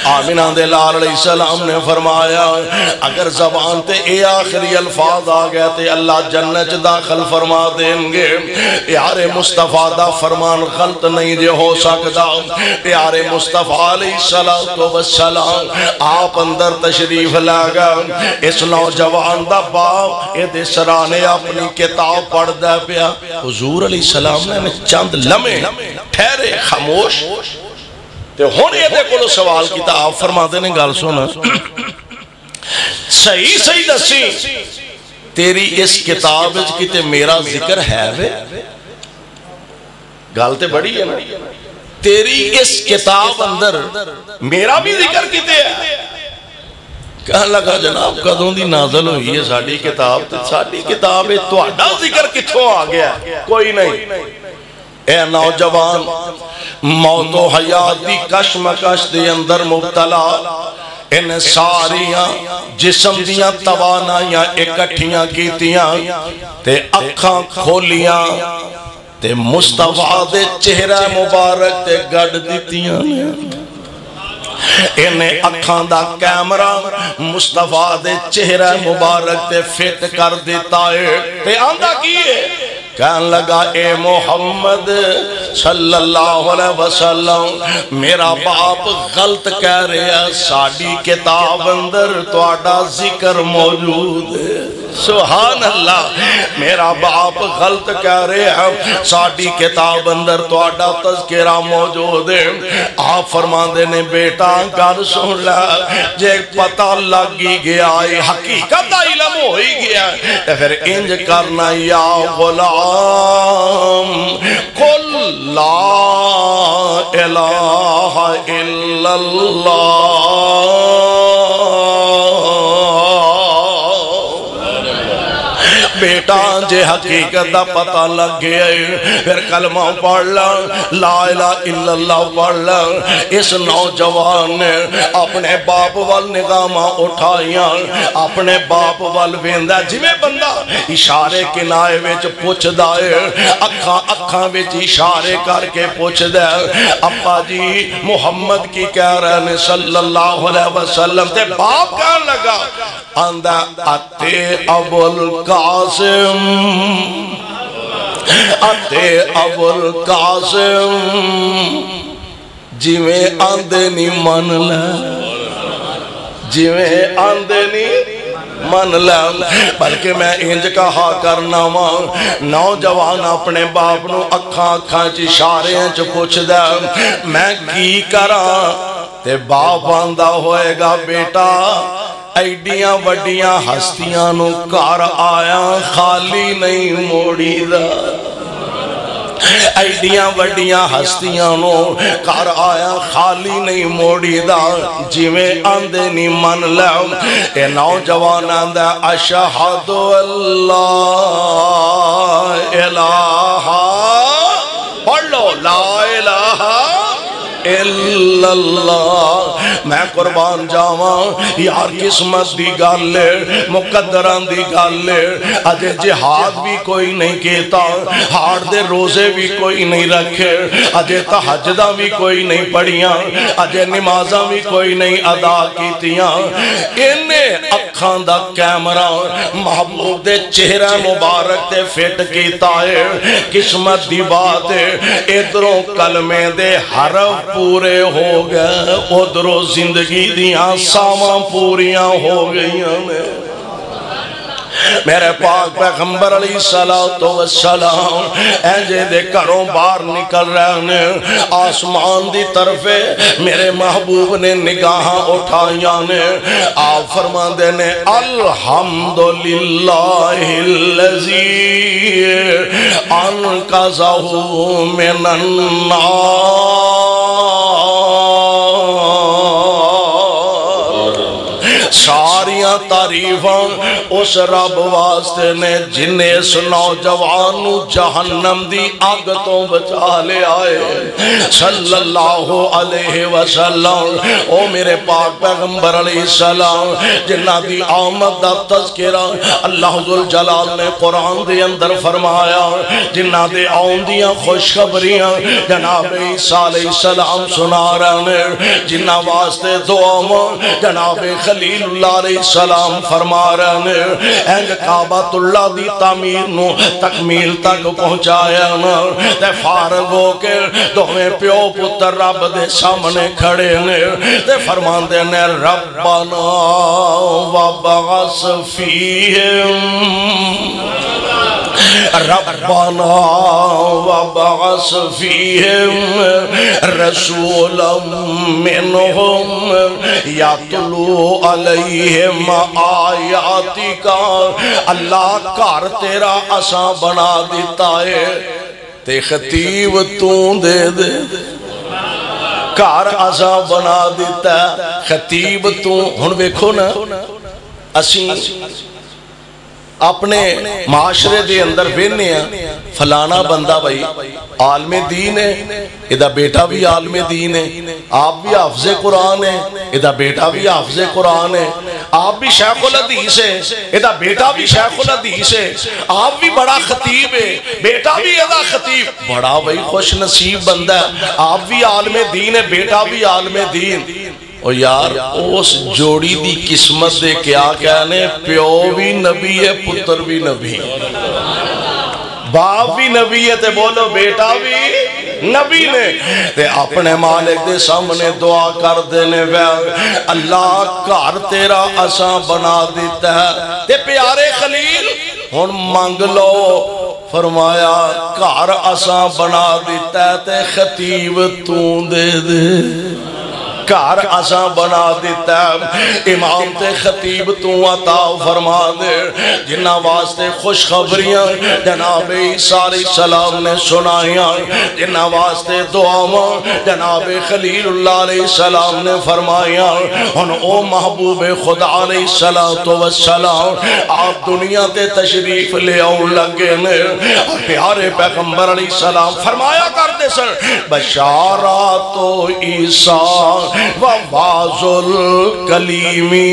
S2: آمینہ دے لال علیہ السلام نے فرمایا اگر زبان تے اے آخری الفاظ آگئے تے اللہ جنت داخل فرما دیں گے. پیارے مصطفیٰ دا فرمان غلط نہیں جے ہو سکتا. پیارے مصطفیٰ علیہ السلام آپ اندر تشریف لاغا. اس نوجوان دا باپ اے دے سرانے اپنی کتاب پڑھ دے پیا. حضور علیہ السلام نے چند لمحے ٹھہرے خاموش تے ہونے دے کو سوال کیتا. آپ فرما دینے گال سونا صحیح صحیح دسی تیری اس کتاب کیتے میرا ذکر ہے وے. گالتے بڑی ہے نا تیری اس کتاب اندر میرا بھی ذکر کیتے ہے. کہاں لگا جناب قدوں دی نازل ہوئی ہے ساڑی کتاب ساڑی کتاب ہے تو آڈا ذکر کتھوں آ گیا کوئی نہیں. اے نوجوان موت و حیات دی کشمکش دے اندر مبتلا ان ساریاں جسم دیاں توانائیاں اکٹھیاں کیتیاں تے اکھاں کھولیاں تے مصطفیٰ دے چہرہ مبارک تے گڑ دیتیاں انہیں اکھان دا کیمرہ مصطفیٰ دے چہرہ مبارک تے فٹ کر دیتا ہے تے آندہ کیے کہن لگا اے محمد صلی اللہ علیہ وسلم میرا باپ غلط کہہ رہے ہیں ساڑی کتاب اندر تو آڈا ذکر موجود ہے. سبحان اللہ میرا باپ غلط کہہ رہے ہیں ساڑی کتاب اندر تو آڈا تذکرہ موجود ہے. آپ فرمان دینے بیٹا گھر سن لے جے پتہ لگی گیا ہے حقیقت علم ہوئی گیا ہے پھر انج کرنا یا غلام قل لا الہ الا اللہ. بیٹا جے حقیقت دا پتہ لگ گیا پھر کلمہ پڑھ لا لا الہ الا اللہ پڑھ لا. اس نوجوان نے اپنے باپ وال نگامہ اٹھائیاں اپنے باپ وال ویندہ جی میں بندہ اشارے کنائے ویچ پوچھ دائے اکھاں ویچ اشارے کر کے پوچھ دائے ابا جی محمد کی کہہ رہے ہیں صلی اللہ علیہ وسلم تے باپ کہاں لگا اندہ اتے ابو القاسم اتے ابو القاسم جی میں آندے نہیں من لے جی میں آندے نہیں من لے بلکہ میں انج کہا کرنا ماں نوجوان اپنے باپ نو اکھاں چی اشارے چ پوچھ دے میں کی کراں تے باپ آندہ ہوئے گا بیٹا ایڈیاں وڈیاں ہستیاں نو کار آیا خالی نہیں موڑی دا. ایڈیاں وڈیاں ہستیاں نو کر آیا خالی نہیں موڑی دا جی میں آندے نہیں من لو اے نوجوان آندہ اشہد اللہ الہ پڑھ لو لا الہ الا اللہ میں قربان جاواں یار قسمت دی گل مقدران دی گل اجے جہاد بھی کوئی نہیں کیتا ہاڑ دے روزے بھی کوئی نہیں رکھے اجے تہجداں بھی کوئی نہیں پڑھیاں اجے نمازاں بھی کوئی نہیں ادا کیتیاں انہیں اکھاں دا کیمرہ محبوب دے چہرہ مبارک تے فٹ کیتا ہے قسمت دی بات ہے ادھروں کلمے دے حرف پورے ہو گئے ادھروں زندگی دیاں ساواں پوریاں ہو گئیاں میرے پاک پیغمبر علیہ السلام اینجے دے کروں باہر نکل رہے ہیں آسمان دی طرف میرے محبوب نے نگاہاں اٹھائیاں نے آپ فرما دینے الحمدللہ الذی انقذہ من النار ساریاں تعریفاں اس رب واسطے نے جنہیں اس نوجوان جہنم دی آگ تو بچا لے آئے صلی اللہ علیہ وسلم او میرے پاک پیغمبر علیہ السلام جنہ دی آمد دا تذکرہ اللہ ذوالجلال نے قرآن دے اندر فرمایا جنہ دے آمدیاں خوشخبریاں جناب عیسیٰ علیہ السلام سنا رہے ہیں جنہ واسطے دعا جناب خلیل اللہ علیہ السلام فرما رہے ہیں اینج کعبۃ اللہ دی تعمیر نو تکمیل تک پہنچایا نا تے فارغ ہو کے دوویں پیو پتر رب دے سامنے کھڑے نے تے فرماندے نے ربنا وابعث فیہم ربنا وابعث فیہم رسولا منہم یتلو علیہم آیاتی کا اللہ کار تیرا اساں بنا دیتا ہے تے خطیب توں دے دے کار اساں بنا دیتا ہے خطیب توں ہن ویکھو نا اسی اپنے معاشرے دے اندر وینے ہیں فلانا بندہ بھائی عالم دین ہے ادھا بیٹا بھی عالم دین ہے آپ بھی حافظ قرآن ہے ادھا بیٹا بھی حافظ قرآن ہے آپ بھی شیخ الحدیث ہے ادھا بیٹا بھی شیخ الحدیث ہے آپ بھی بڑا خطیب ہے بیٹا بھی ادھا خطیب بڑا بھائی خوش نصیب بندہ ہے آپ بھی عالم دین ہے بیٹا بھی عالم دین اور یار اس جوڑی دی قسمت دے کیا کہنے پیو بھی نبی ہے پتر بھی نبی باپ بھی نبی ہے تے بولو بیٹا بھی نبی نے تے اپنے مالک دے سامنے دعا کر دینے اللہ کار تیرا اساں بنا دیتا ہے تے پیارے خلیل ہن مانگ لو فرمایا کار اساں بنا دیتا ہے تے خطیب توں دے دے کار اساں بنا دیتا ہے امام تے خطیب تو عطا فرما دے جنہ واسطے خوشخبریاں جناب عیسیٰ علیہ السلام نے سنائیاں جنہ واسطے دعاواں جناب خلیل اللہ علیہ السلام نے فرمائیاں ان او محبوب خدا علیہ السلام آپ دنیا تے تشریف لے آؤ لگے نے پیارے پیغمبر علیہ السلام فرمایا کرتے سر بشارات عیسیٰ وواز الکلیمی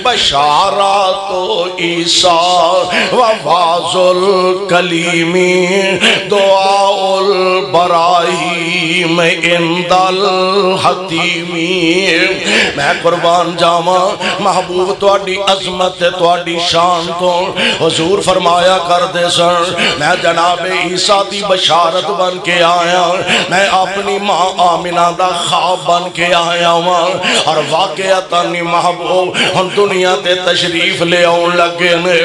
S2: بشارات عیسیٰ وواز الکلیمی دعا البراہیم عند الحتیمی میں قربان جاواں محبوب تواڈی عظمت تواڈی شان تو حضور فرمایا کر دے سن میں جناب عیسیٰ دی بشارت بن کے آیا میں اپنی ماں آمنہ دا خواب بن کے آیا ہوں اور واقعتاً محبوب ہم دنیا تے تشریف لے آؤں لگے نے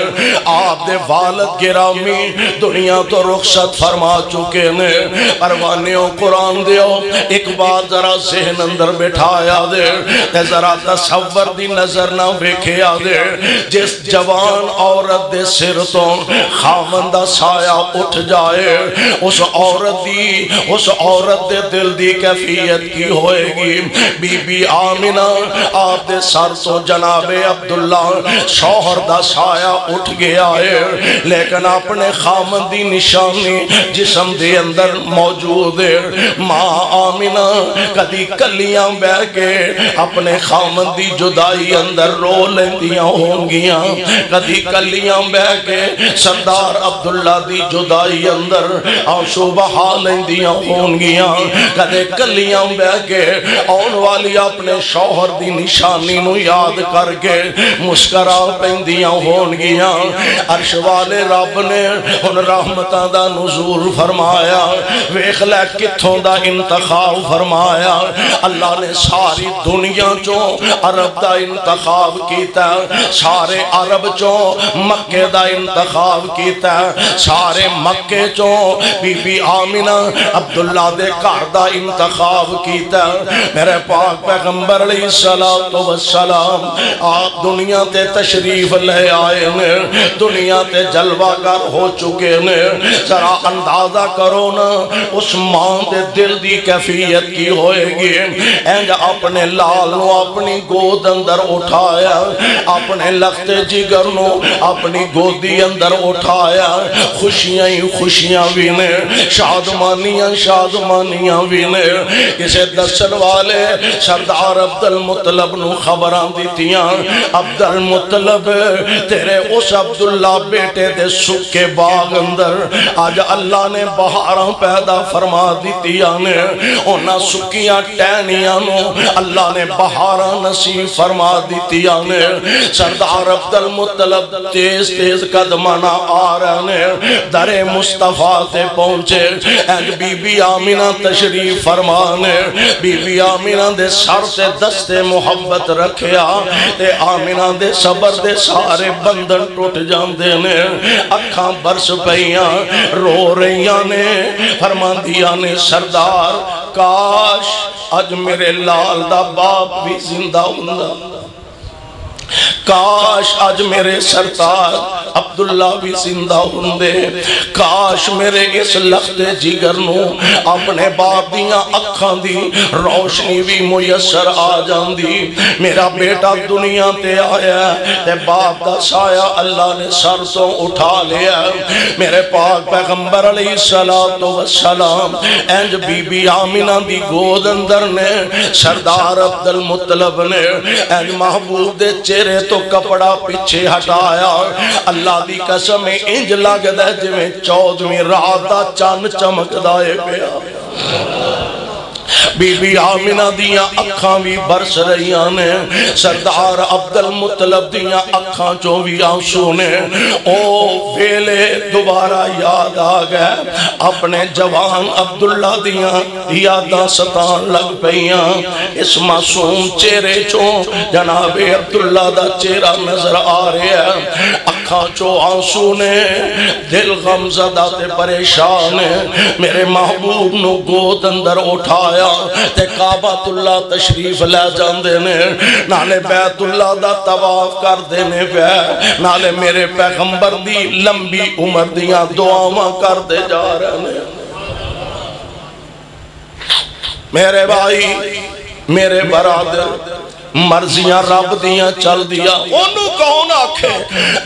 S2: آپ دے والد گرامی دنیا تو رخصت فرما چکے نے پروانیوں قرآن دیو ایک بات ذرا ذہن اندر بٹھایا دے تے ذرا تصور دی نظر نہ ویکھیا دے جس جوان عورت دے سر تو خامندہ سایہ اٹھ جائے اس عورت دے دل دی کیفیت کی ہوئے گی بی بی آمنہ آپ دے سر تو جناب عبداللہ شوہر دا سایہ اٹھ گیا ہے لیکن اپنے خامندی نشانی جسم دے اندر موجود ہے ماں آمنہ کدی کلیاں بہ کے اپنے خامندی جدائی اندر رو لیندیاں ہوں گیاں کدی کلیاں بہ کے سردار عبداللہ دی جدائی اندر آنسو بہا لیندیاں ہوں گیاں کدے کلیاں بہ کے آن والی اپنے شوہر دی نشانی نو یاد کر کے مسکرا پیندیاں ہون گیاں عرش والے رب نے ان رحمتاں دا نزول فرمایا ویکھ لے کتھوں دا انتخاب فرمایا اللہ نے ساری دنیا چوں عرب دا انتخاب کیتا سارے عرب چوں مکے دا انتخاب کیتا سارے مکے چوں بی بی آمنہ عبداللہ دے گھر دا انتخاب کیتا میرے پاک پیغمبر علیہ السلام آپ دنیا تے تشریف لے آئے نے دنیا تے جلوہ گر ہو چکے نے ذرا اندازہ کرو نا اس ماں دے دل دی کیفیت کی ہوئے گی اینج اپنے لال نو اپنی گود اندر اٹھایا اپنے لخت جگر نو اپنی گودی اندر اٹھایا خوشیاں ہی خوشیاں بھی نے شادمانیاں بھی نے کسے دسن والے سردار عبدالمطلب نو خبران دیتیاں عبدالمطلب تیرے اس عبداللہ بیٹے دے سکے باغ اندر آج اللہ نے بہاراں پیدا فرما دیتیاں نے اونا سکیاں ٹینیاں نو اللہ نے بہاراں نصیب فرما دیتیاں نے سردار عبدالمطلب تیز قدمانہ آ رہے نے در مصطفیٰ تے پہنچے ایک بی بی آمنہ تشریف فرمانے بی بی آمنہ دے سر سے دستے محبت رکھیا تے آمنہ دے صبر دے سارے بندن ٹوٹ جاندے نے اکھاں برس پئیاں رو رہیاں نے فرمان دیا نے سردار کاش اج میرے لال دا باپ بھی زندہ ہوندا کاش آج میرے سردار عبداللہ بھی زندہ ہوندے کاش میرے اس لخت جگر نو اپنے باپ دیاں اکھاں دی روشنی بھی میسر آ جاندی میرا بیٹا دنیا تے آیا تے باپ دا سایہ اللہ نے سر تو اٹھا لیا میرے پاک پیغمبر علیہ السلام اینج بی بی آمنہ دی گود اندر نے سردار عبدالمطلب نے اینج محبوب دے چہرے تو کپڑا پیچھے ہٹایا اللہ دی قسم انج لگ دے جویں 14ویں رات دا چاند چمک دائے پیا بی بی آمنہ دیاں اکھاں بھی برس رہیاں نے سردار عبدالمطلب دیاں اکھاں چوں بھی آنسو نے او ویلے دوبارہ یاد آ گئے اپنے جوان عبداللہ دیاں یاداں ستان لگ پئیاں اس معصوم چہرے چوں جناب عبداللہ دا چہرہ نظر آ رہے ہیں اکھاں چوں آنسو نے دل غم زدہ تے پریشان میرے محبوب نو گود اندر اٹھایا تے کعبۃ اللہ تشریف لے جاندے نے نالے بیت اللہ دا طواف کر دینے پہ نالے میرے پیغمبر دی لمبی عمر دیاں دعاواں کر دے جا رہے ہیں میرے بھائی میرے برادر مرضیاں رب دیاں چل دیا انہوں کون آکھے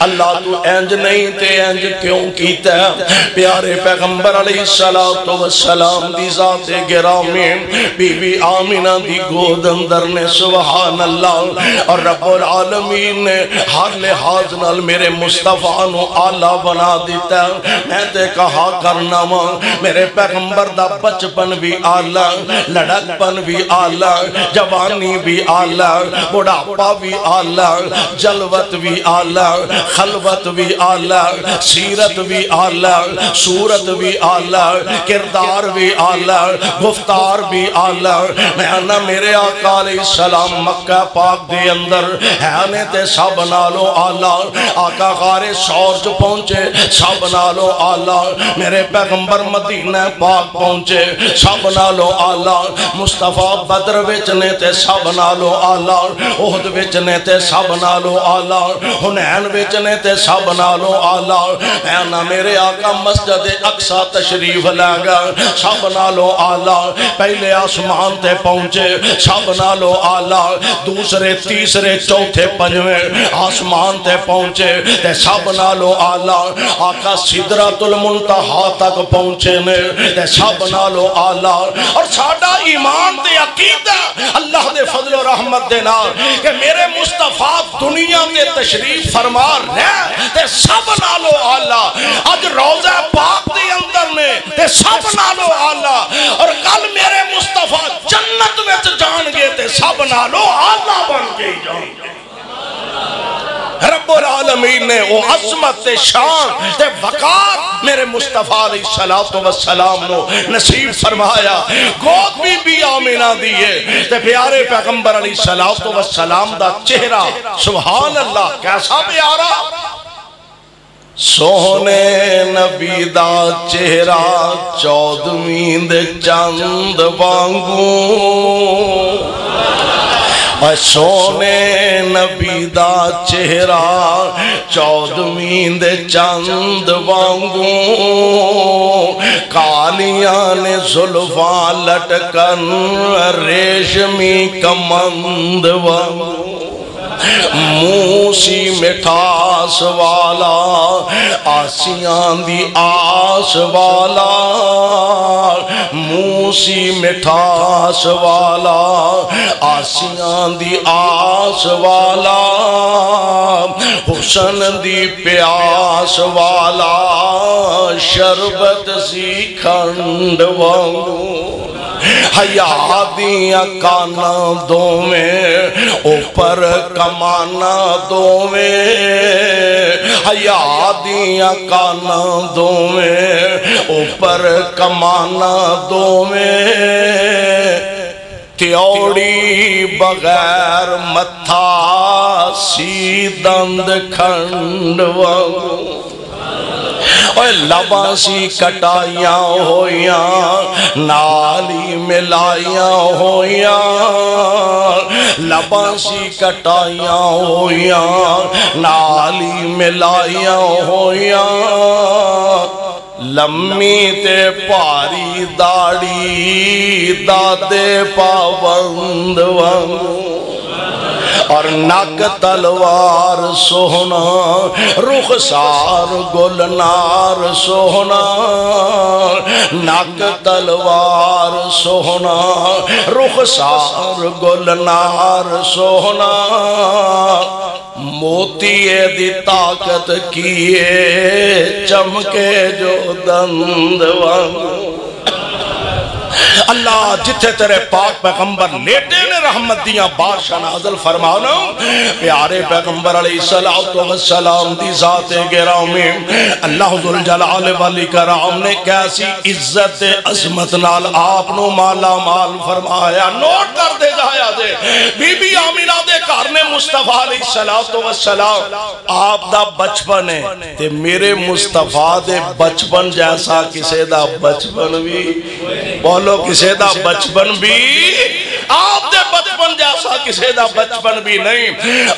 S2: اللہ تو اینج نہیں تے اینج کیوں کیتا ہے پیارے پیغمبر علیہ السلام دی ذات گرامی بی بی آمنہ دی گود اندر نے سبحان اللہ اور رب العالمین نے ہر لحاظ نال میرے مصطفیٰ نو آلہ بنا دیتا ہے میں تے کہا کرنا ماں میرے پیغمبر دا بچپن بھی آلہ لڑک پن بھی آلہ جوانی بھی آلہ بڑھاپا بھی آلہ، جلوت بھی آلہ، خلوت بھی آلہ، سیرت بھی آلہ، صورت بھی آلہ، کردار بھی آلہ، گفتار بھی آلہ۔ میں میرے آقا علیہ السلام مکہ پاک دے اندر ہے تے سب نالو آلہ، آقا غار سور جو پہنچے سب نالو آلہ، میرے پیغمبر مدینہ پاک پہنچے سب نالو آلہ، مصطفیٰ بدر وچنے تے سب نالو آلہ، احد وچنے تے سب نالو آلہ، حنین وچنے تے سب نالو آلہ۔ اینا میرے آقا مسجد اقصی تشریف لے گا سب نالو آلہ، پہلے آسمان تے پہنچے سب نالو آلہ، دوسرے تیسرے چوتھے پنجویں آسمان تے پہنچے تے سب نالو آلہ، آقا سدرۃ المنتہا تک پہنچے نے تے سب نالو آلہ۔ اور ساڈا ایمان تے عقیدہ اللہ دے فضل و رحمت دے نال کہ میرے مصطفیٰ دنیا تے تشریف فرما رہے تے سب نالو آلہ، اج روضہ پاک دے اندر نے تے سب نالو آلہ، اور کل میرے مصطفیٰ جنت میں جان گے تے سب نالو آلہ بن کے جان گے۔ رب العالمین نے وہ عظمت تے شان تے وقار میرے مصطفیٰ علیہ السلام نو نصیب فرمایا۔ گود بی بی آمینہ دیئے تے پیارے پیغمبر علیہ السلام دا چہرہ سبحان اللہ کیسا پیارا، سونے نبی دا چہرہ چودھویں دے چاند وانگوں، سونے نبی دا چہرہ چودھویں دے چاند وانگوں، کالیاں نے زلفاں لٹکن ریشمی کمند وانگوں، موسی مٹھاس والا آسیاں دی آس والا، موسی مٹھاس والا آسیاں دی آس والا، حسن دی پیاس والا شربت سی کھنڈ وانگوں، حیا دیاں کانا دو میں اوپر کمانا دو میں، حیا دیاں کانا دو میں اوپر کمانا دو میں، تیوڑی بغیر متھا سی دند کھنڈ وانگوں، اور لباں سی کٹائیاں ہویاں نالی ملائیاں ہویاں، لباں سی کٹائیاں ہویاں نالی ملائیاں ہویاں، لمی تے پاری داڑی دادے پابند وانگوں، اور نک تلوار سوہنا رخسار گلنار سوہنا، نک تلوار سوہنا رخسار گلنار سوہنا، موتیے دی طاقت کیے چمکے جو دند وانگوں۔ اللہ جتھے تیرے پاک پیغمبر لیٹے نے رحمت دیاں بارشاں نازل فرمانا، پیارے پیغمبر علیہ السلام دی ذات گرامی اللہ ذوالجلال والاکرام نے کیسی عزت عظمت نال آپ نو مالا مال فرمایا۔ نوٹ کر دے جایا دے بی بی آمینہ دے گھر نے مصطفیٰ علیہ السلام آپ دا بچپن ہے تے میرے مصطفیٰ دے بچپن جیسا کسے دا بچپن بھی، بولو کسے دا بچپن بھی، آپ دے بچپن جیسا کسے دا بچپن بھی نہیں،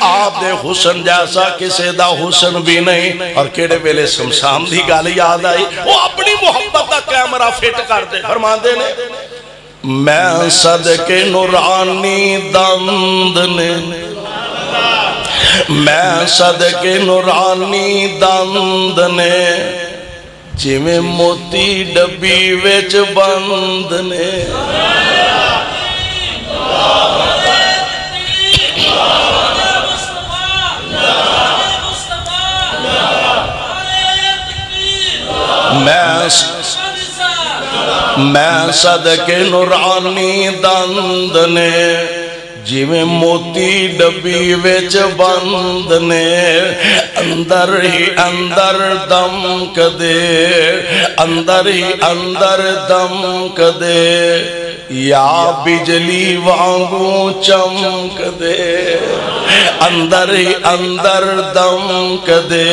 S2: آپ دے حسن جیسا کسے دا حسن بھی نہیں۔ اور کیڑے ویلے سمسام دی گال یاد آئی، وہ اپنی محبت دا کیمرہ فٹ کر دے، فرما دے نے میں صدقے نورانی دند نے، میں صدقے نورانی دند نے، جی میں موتی ڈبی ویچ بند نے، میں صدقے نورانی دند نے، جویں موتی ڈبی وچ بند نے اندر ہی اندر دم کدے اندر ہی اندر دم کدے یا بجلی وانگوں چمک دے اندر ہی اندر دم کدے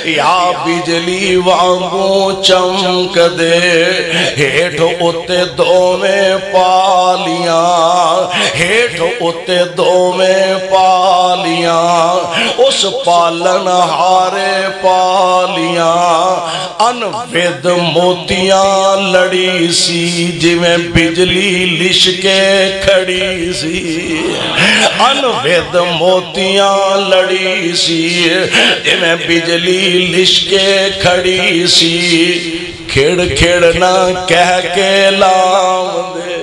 S2: یا بجلی وانگوں چمک دے ہیٹھ اتے دو میں پالیاں ہیٹھ اتے دو میں پالیاں اس پالن ہارے پالیاں انوید موتیاں لڑی سی جویں بجلی لشکے کھڑی سی انوید موتیاں لڑی سی جویں بجلی لشکے کھڑی سی کھڑ کھڑ نہ کہہ کے لام دے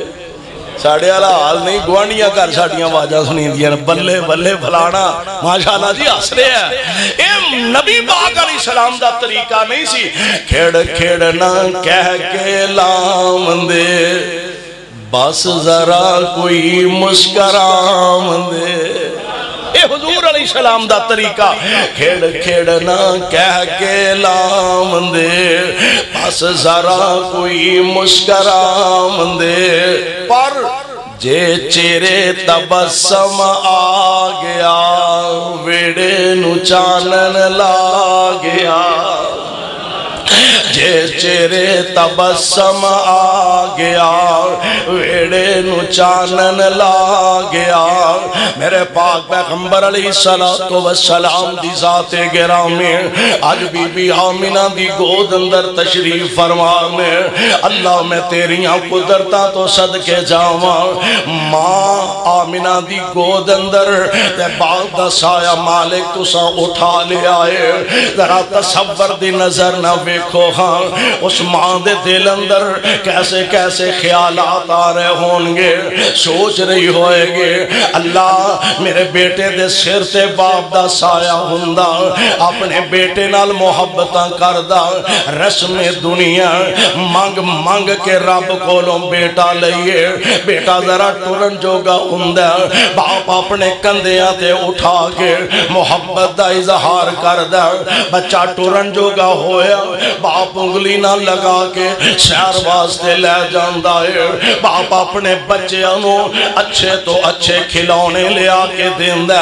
S2: ساڑھے والا حال نہیں گوانڈیاں کر ساڑھیاں واجہ سنیں دیا بلے بلے بھلانا ماشاءاللہ جی ہس رہے ہیں اے نبی پاک علیہ السلام دا طریقہ نہیں سی کھڑ کھڑ نہ کہہ کے لام دے بس ذرا کوئی مسکرام دے اے حضور علیہ السلام دا طریقہ کھڑ کھڑ نہ کہہ کے لام دے بس ذرا کوئی مسکرام دے پر جے چہرے تبسم آ گیا ویڑے نو چانن لا گیا جے چہرے تبسم آ گیا ویڑے نو چانن لا گیا میرے پاک پیغمبر علیہ السلام دی ذات گرامی آج بی بی آمینہ دی گود اندر تشریف فرمانے اللہ میں تیریاں قدرتاں تو صدقے جاواں ماں آمینہ دی گود اندر تے باغ دا سایہ مالک تو سا اٹھا لے آئے ذرا تصور دی نظر نہ ویکھو ہاں اس ماں دے دل اندر کیسے کیسے خیالات آ رہے ہونگے سوچ رہی ہوئے گے اللہ میرے بیٹے دے سر تے باپ دا سایہ ہوندا اپنے بیٹے نال محبتاں کردہ رسم دنیا مانگ مانگ کے رب کولوں بیٹا لئیے بیٹا ذرا ٹورن جوگا ہوندہ باپ اپنے کندیاں تے اٹھا کے محبت دا اظہار کردہ بچہ ٹورن جوگا ہویا باپ انگلی نہ لگا کے سیر واسطے لے جاندہ ہے باپ اپنے بچے انہوں اچھے تو اچھے کھلونے لے آکے دیندہ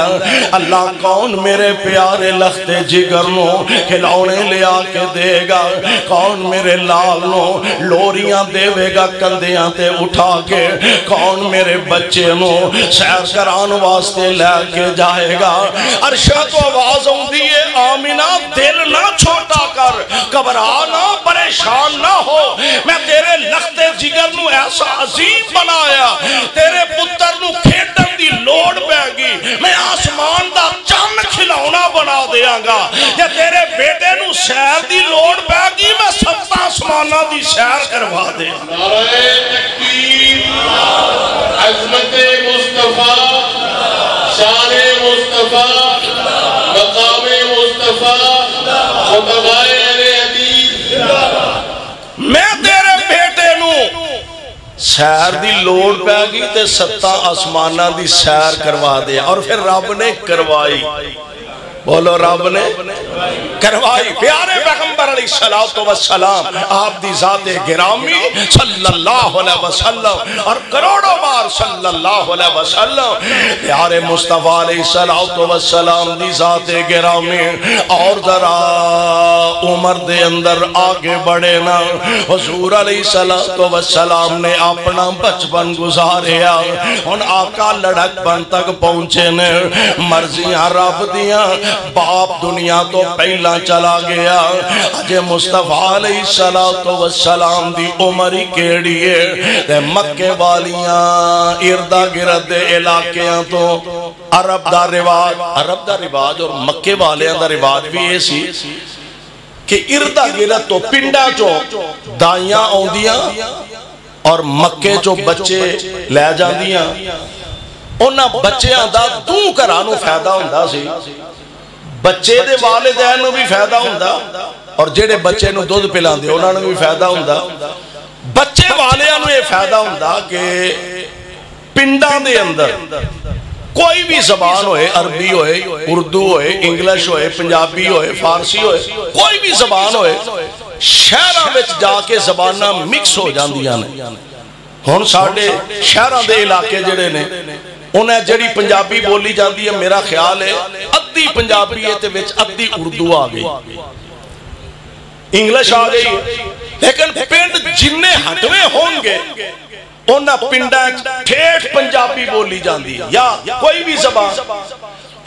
S2: اللہ کون میرے پیارے لخت جگر نو کھلونے لے آکے دے گا کون میرے لال نو لوریاں دے گا کندیاں تے اٹھا کے کون میرے بچے نو سیر کران واسطے لے کے جائے گا عرشہ کو آواز ہوں دیئے آمینہ دل نہ چھوٹا کر گھبرانا پریشان نہ ہو میں تیرے لخت جگر نو ایسا عظیم بنایا تیرے پتر نو کھیٹن دی لوڑ پہ گی میں آسمان دا چند کھلونا بنا دیاں گا یا تیرے بیٹے نو سیر دی لوڑ پہ گی میں سبتا آسمانہ دی سیر کروا دے
S1: نعرہ تکبیر عظمت مصطفیٰ شان مصطفیٰ مقام مصطفیٰ خطبائے
S2: میں تیرے بیٹے نو سیر دی لوڑ پہ گی تے ستا آسمانہ دی سیر کروا دیا اور پھر رب نے کروائی بولو رب نے کروائی پیارے پیغمبر علیہ السلام آپ دی ذات گرامی صلی اللہ علیہ وسلم اور کروڑوں بار صلی اللہ علیہ وسلم پیارے مصطفیٰ علیہ السلام دی ذات گرامی اور ذرا عمر دے اندر آگے بڑھے نا حضور علیہ السلام نے اپنا بچپن گزاریا ان آقا لڑک بن تک پہنچے نے مرضیاں رب دیاں باپ دنیا تو پہلا چلا گیا اجے مصطفیٰ علیہ السلام دی عمری کیڑی ہے تے مکے والیاں اردہ گرد علاقیاں تو عرب دا رواج اور مکے والیاں دا رواج بھی ایسی کہ اردہ گرد تو پنڈا چو دائیاں آن دیاں اور مکے چو بچے لے جان دیاں انہاں بچیاں دا دوں کرانو فیدہ ہوندہ سی بچے دے والدین نو بھی فائدہ ہوندہ اور جیڑے بچے نو دودھ پلان دے انہوں نے بھی فائدہ ہوندہ بچے والیاں نو یہ فائدہ ہوندہ کہ پنڈاں دے اندر کوئی بھی زبان ہوئے، عربی ہوئے، اردو ہوئے، انگلش ہوئے، پنجابی ہوئے، فارسی ہوئے، کوئی بھی زبان ہوئے، شہراں وچ جا کے زباناں مکس ہو جاندیاں نے۔ ہن ساڈے شہراں دے علاقے جڑے نے انہیں جڑی پنجابی بولی جاندی ہے، میرا خیال ہے ادھی پنجابی ہے تے وچ ادھی اردو آ گئی، انگلش آ گئی، لیکن پنڈ جننے ہٹوے ہوں گے انہاں پنڈا ٹھیٹھ پنجابی بولی جاندی ہے یا کوئی بھی زبان۔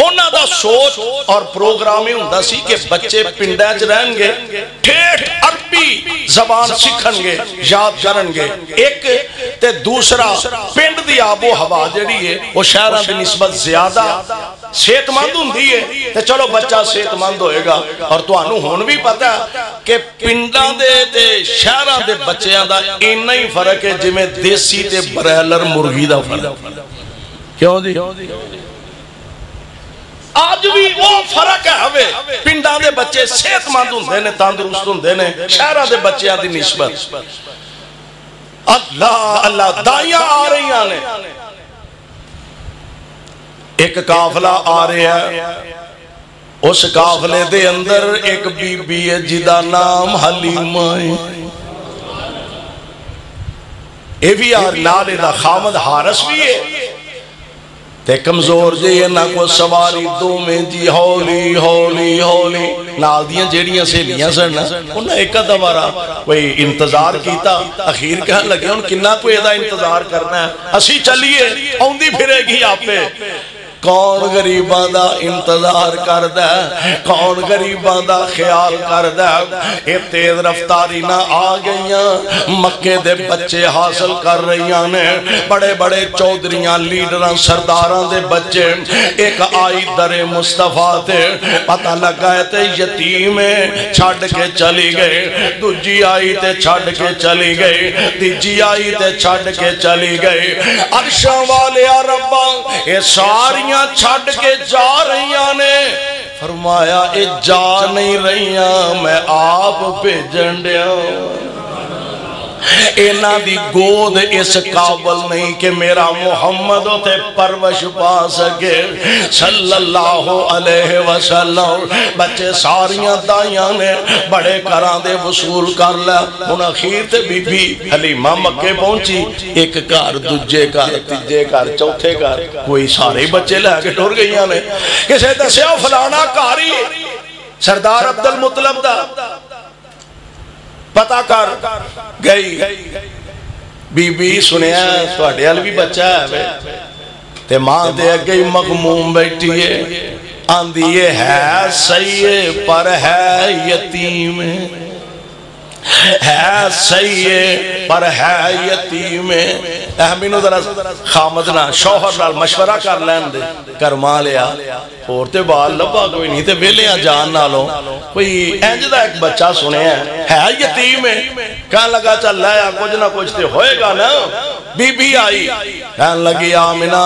S2: انہاں دا سوچ اور پروگرام ہی ہوندا سی کہ بچے پنڈا چ رہن گے، ٹھیٹھ عربی زبان سکھن گے، یاد کرن گے۔ ایک تے دوسرا پنڈ دی آب و ہوا جڑی ہے وہ شہراں دی نسبت زیادہ صحت مند ہوندی ہے تے چلو بچہ صحت مند ہوئے گا۔ اور تانوں ہن بھی پتہ ہے کہ پنڈاں دے تے شہراں دے بچیاں دا اتنا ہی فرق ہے جویں دیسی تے برائلر مرغی دا فرق۔ کیوں جی؟ آج بھی وہ فرق ہے ہوئے پنڈاں دے بچے صحت مند ہوندے نے، تندرست ہوندے نے شہراں دے بچیاں دی نسبت۔ اللہ اللہ دائیاں آ رہی ہیں، ایک قافلہ آ رہا ہے، اس قافلے دے اندر ایک بی بی ہے جدا نام حلیمہ ہے، اے بھی نالے دا خامد حارس بھی ہے تے کمزور جی نہ کو سواری دو میں جی ہولی ہولی ہولی نال دیاں جیڑیاں سہیلیاں سن انہاں ایک دوبارہ کوئی انتظار کیتا، اخیر کہنے لگے ان کنہ کوئی دا انتظار کرنا ہے، اسی چلیے اوندی پھرے گی آپ پہ۔ کون غریباں دا انتظار کردہ ہے، کون غریباں دا خیال کردہ ہے۔ اے تیز رفتاری نہ آ گئیاں، مکے دے بچے حاصل کر رہیاں نے، بڑے بڑے چودریاں لیڈراں سرداراں دے بچے۔ ایک آئی در مصطفیٰ تے پتہ لگا ہے تے یتیم چھڑ کے چلی گئے، دوجی آئی تے چھڑ کے چلی گئے، تیجی آئی تے چھڑ کے چلی گئے۔ عرشاں والے ربا اے ساری چھڑ کے جا رہیاں نے، فرمایا اے جا نہیں رہیاں میں آپ بھیجن دیا۔ اینا دی گود اس قابل نہیں کہ میرا محمد تے پرورش پا سکے صلی اللہ علیہ وسلم۔ بچے ساریاں دائیاں نے بڑے کران دے وصول کر لیا۔ ان اخیر تے بی بی حلیمہ مکے پہنچی، ایک کار دجے کار تیجے کار چوتھے کار، کوئی سارے بچے لے کے ٹور گئیاں نے۔ کسے دسیا فلانا کاری سردار عبدالمطلب دا پتہ کر گئی، بی بی سنیا تواڈے ال بھی بچہ ہے تے ماں دے گئی مغموم بیٹھی ہے، آندھی ہے صحیح پر ہے یتیم، ہے صحیح پر ہے یتیم۔ اہمینو ذرا خامدنا شوہر نال مشورہ کر لین دے، کرما لیا اور تے بال لبا کوئی نہیں تے ویلیاں جان نالوں کوئی اینج دا ایک بچہ سنے ہے یتیم ہے، کہاں لگا چل لیا کچھ نہ کچھ تے ہوئے گا نا۔ بی بی آئی کہاں لگی آمنہ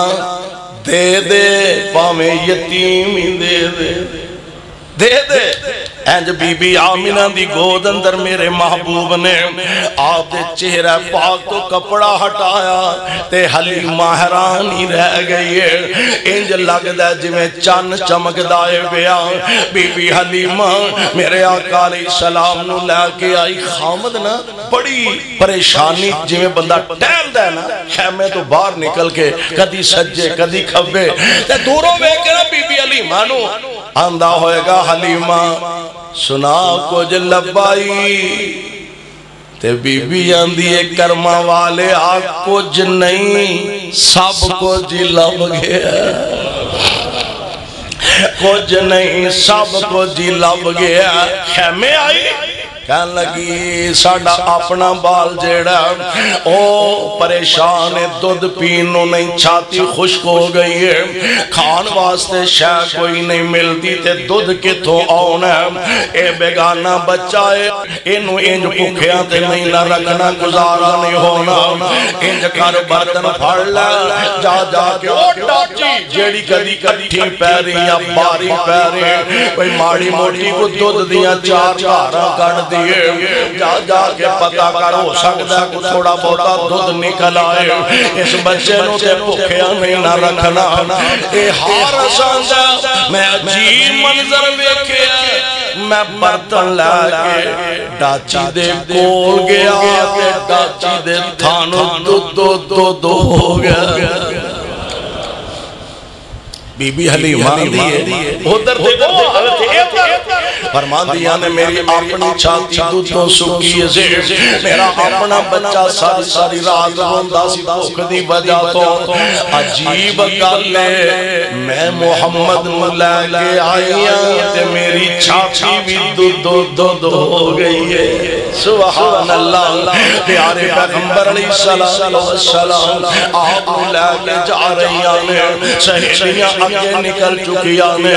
S2: دے دے پامیں یتیم ہی دے دے دے دے۔ اینج بی بی آمینہ دی گود اندر میرے محبوب نے آپ دے چہرہ پاک تو کپڑا ہٹایا تے حلیمہ حیرانی رہ گئی ہے، انج لگ دے جویں چن چمک دائے بیا۔ بی بی حلیمہ میرے آقا علیہ السلام نو لے کے آئی، خامد نا بڑی پریشانی جویں بندہ ٹہل دے نا خیمے تو باہر نکل کے کدی سجے کدی کھبے تے دوروں میں کہنا بی بی حلیمہ نو آندہ ہوئے گا حلیمہ سنا کچھ لبائی تے بی بی آندھی ہے کرما والے آ کچھ نہیں سب کچھ لب گیا، کچھ نہیں سب کچھ لب گیا۔ خیمے آئی کہنے لگی ساڑھا اپنا بال جیڑا او پریشان دودھ پینوں نہیں، چھاتی خشک ہو گئی ہے، کھان واسطے شے کوئی نہیں ملتی تے دودھ کتوں آنا ہے۔ اے بیگانہ بچہ ہے انہوں انج بکھیاں تے نہیں نہ رکھنا گزارا نہیں ہونا، انج کر برتن پھڑ لے جا جا کے او ڈاچی جیڑی کدی کٹھی پیری یا باری پیری کوئی ماڑی موٹی کو دودھ دیاں چار کارا کٹ دیے جا جا کے پتہ کر ہو سکتا ہے کہ تھوڑا بہتا دودھ نکل آئے اس بچے نو تے بھوکیا نہیں نہ رکھنا اے ہار سانجا میں عجیب منظر ویکھیا میں برتن لے کے ڈاچی دے کول گیا کہ ڈاچی دے تھانو دو ہو گیا بی بی حلیمہ دیئے ادھر دیکھو فرمان دیا نے میری اپنی چھاتی دودھوں سکی زیر میرا اپنا بچہ ساری ساری رات روندہ سی بھوک دی وجہ تو عجیب گالے میں محمد لے کے آئیا تے میری چھاتی بھی دودھ ہو گئی ہے سبحان اللہ پیارے پیغمبر علیہ السلام آپ لے کے جا رہی آنے سہیلیاں آگے نکل چکی آنے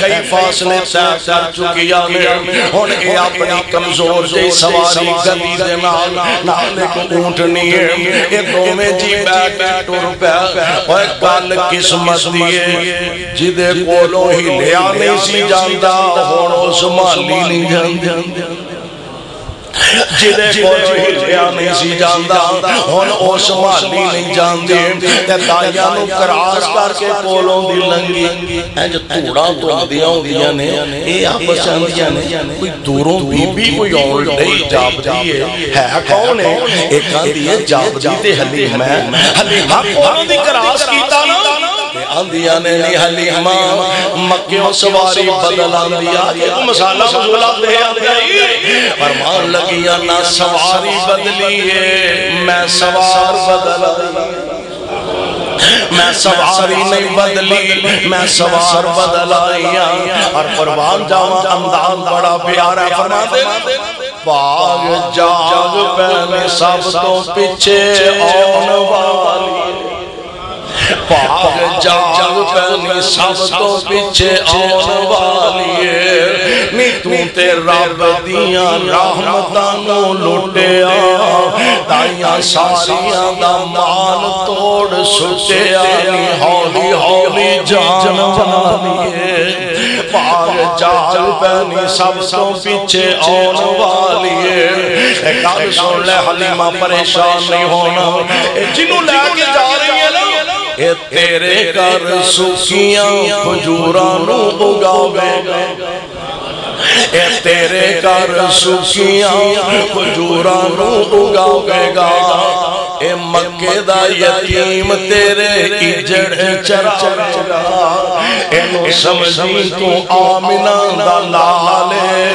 S2: کئی فاصلے طے کر چکی آنے ہن اے اپنی کمزور جی سواری گدی دے نال کو اونٹنی ہے اے دو میں جی بیٹھ ٹر پہ اوے گل قسمت دیے جدے کولوں ہی لیا نہیں سی جاندا ہن اس مالی نہیں جاندا جدے کولوں ہی لیا نہیں سی جاندا ہن اس مالی نہیں جاندے تے دائیاں نو کراس کر کے کولوں دی لنگی اے جو توڑا توندیاں ہوندیاں نے اے آپس چاندیاں نے کوئی دوروں بی بی کوئی اور نہیں جابدی ہے کون ہے ایک آندی ہے جابدی تے حلیمہ کولوں دی کراس کیتا نا آندیاں نے نہیں حلیمہ مکیوں سواری بدل آندیا یہ مسالہ مزولہ دے آندیا فرمان لگیا نہ سواری بدلیے میں سوار بدل میں سواری نہیں بدلی میں سوار بدل آئیا اور پروان جاؤں انداز بڑا پیارا فرما دے باغ جاگ پہنے سب تو پیچھے آن والی پاک جاگ پہنی سب تو پیچھے آن والی نی تو تے رب دیاں رحمتانو لٹیا دائیاں ساریاں دا مان توڑ سٹیا نی ہولی ہولی جان والی پاک جاگ پہنی سب تو پیچھے آن والی ایک آگ سن لے حلیمہ پریشان نہیں ہونا جنہوں لے کے جا رہی ہے نا اے تیرے کر سکیاں کھجورانو اگاوے گا اے تیرے کر سکیاں کھجورانو اگاوے گا اے مکے دا یتیم تیرے اجڑ چراوے گا اے نو سمجھی تو آمنہ دا لالے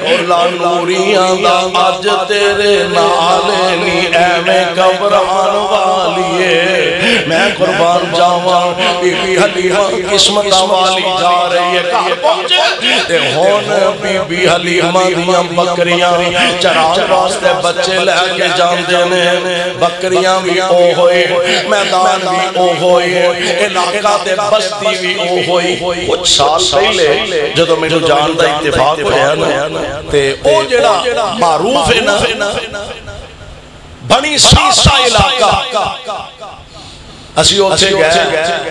S2: اولا نوریاں دا آج تیرے نالے نی اے میں قبران والیے میں قربان جاواں بی بی حلیمہ قسمت والی جا رہی ہے کہاں پہنچے تے ہون بی بی حلیمہ دیاں بکریاں چران راستے بچے لے کے جان دینے بکریاں بھی او ہوئے میدان بھی او ہوئے علاقہ تے بستی بھی او ہوئی کچھ سال پہلے جدو میں جو جان دا اتفاق ہویا نا تے او جڑا معروف ہے نا بنی ساسا علاقہ اسی ہوتے گئے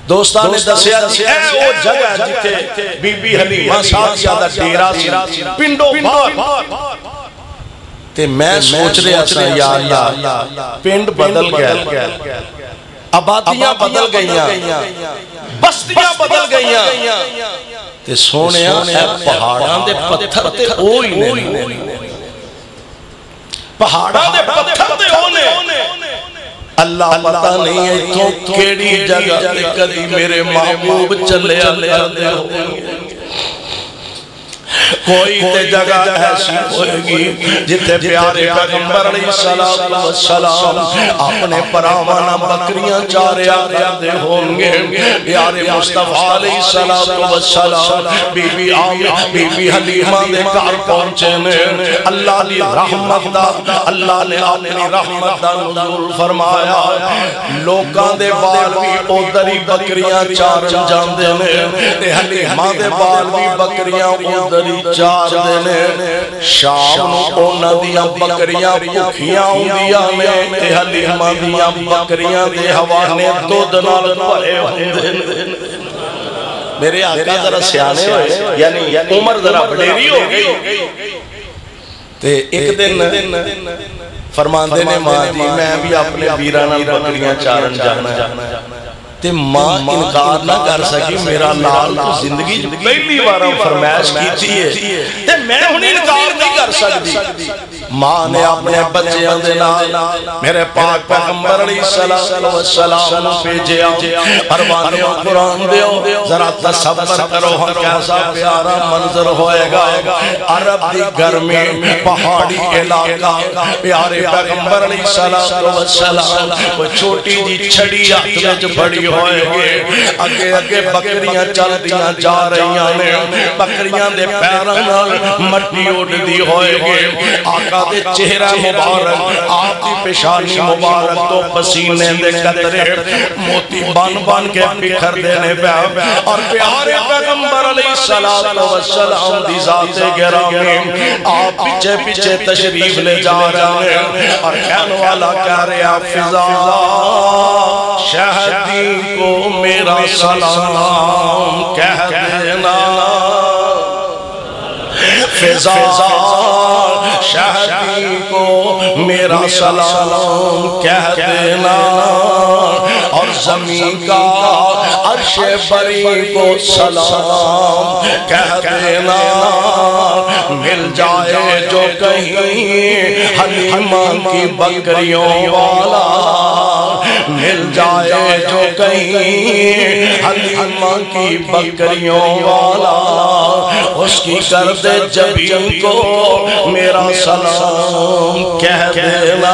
S2: دوستان نے دسیا اے وہ جگہ جتے بی بی حلیمہ ساتھیا دا ڈیرا سی پنڈو بھار تے میں سوچ رہا تھا یا اللہ پنڈ بدل گیا آبادیاں بدل گئیاں بستیاں بدل گئیاں تے سونیاں اے پہاڑاں دے پتھر تے اوئی نہیں پہاڑاں دے پتھر تے اونے اللہ پتہ نہیں ہے تو کیڑی جگہ تے کدی میرے محبوب چلے آتے ہو کوئی تے جگہ ایسی ہوئے گی جتے پیارے پیغمبر علیہ السلام اپنے پراوانہ بکریاں چارے آتے ہوں گے پیارے مصطفیٰ علیہ السلام بی بی آمین بی بی حلیمہ دے کار پہنچے نے اللہ نے رحمت دا اللہ نے اپنی رحمت دا نزول فرمایا لوکاں دے بال بھی ادھری بکریاں چارن جاندے نے تے حلیمہ دے بال بھی بکریاں ادھری چار دینے شام نو اونا دیاں بکریاں بکھیاں ہوندیاں نے تے حلیمہ دیاں بکریاں دے حوانے دودھ نال بھرے ہوندے میرے آقا ذرا سیانے ہوئے یعنی عمر ذرا بڑیری ہو گئی تے ایک دن فرماندے نے ماں جی میں بھی اپنے ویراں بکریاں چارن جانا تے ماں انکار نہ کر سکی میرا لال تو زندگی پہلی بار فرمائش کی ہے تے میں ہن انکار نہیں کر سکتی ماں نے اپنے بچیاں دے نال میرے پاک پیغمبر علیہ الصلوۃ والسلام بھیجیا پروانیوں قرآن دیو ذرا تصور کرو ہم کیسا پیارا منظر ہوئے گا عرب دی گرمی پہاڑی علاقہ پیارے پیغمبر علیہ الصلوۃ والسلام وہ چھوٹی جی چھڑی ہاتھ وچ بڑی ہوئے گے اگے اگے بکریاں چل دیاں جا رہیاں نے بکریاں دے پیراں نال مٹی اڑدی ہوئے گے آقا دے چہرہ مبارک آپ دی پیشانی مبارک تو پسینے دے قطرے موتی بن بن کے بکھر دینے پہ اور پیارے پیغمبر علیہ الصلوۃ والسلام دی ذات گرامی آپ پیچھے پیچھے تشریف لے جا رہے ہیں اور کہنے والا کہہ رہا فضا شہدی کو میرا سلام کہہ دینا فضا شہدی کو میرا سلام کہہ دینا اور زمین کا عرش بری کو سلام کہہ دینا مل جائے جو کہیں حلیمہ کی بکریوں والا مل جائے جو کہیں حلیمہ کی بکریوں والا اس کی کرد جبین کو میرا سلام کہہ دینا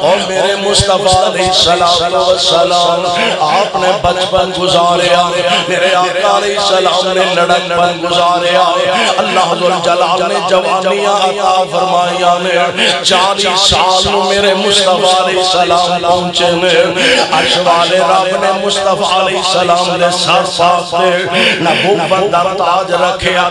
S2: اور میرے مصطفیٰ علیہ السلام آپ نے بچپن گزاریا میرے آقا علیہ السلام نے لڑکپن گزاریا اللہ ذوالجلال نے جوانیاں عطا فرمائیاں نے 40 سال میرے مصطفیٰ علیہ السلام پہنچے نے عرش والے رب نے مصطفیٰ علیہ السلام نے سر ساتھ دے نبوت دا تاج رکھیا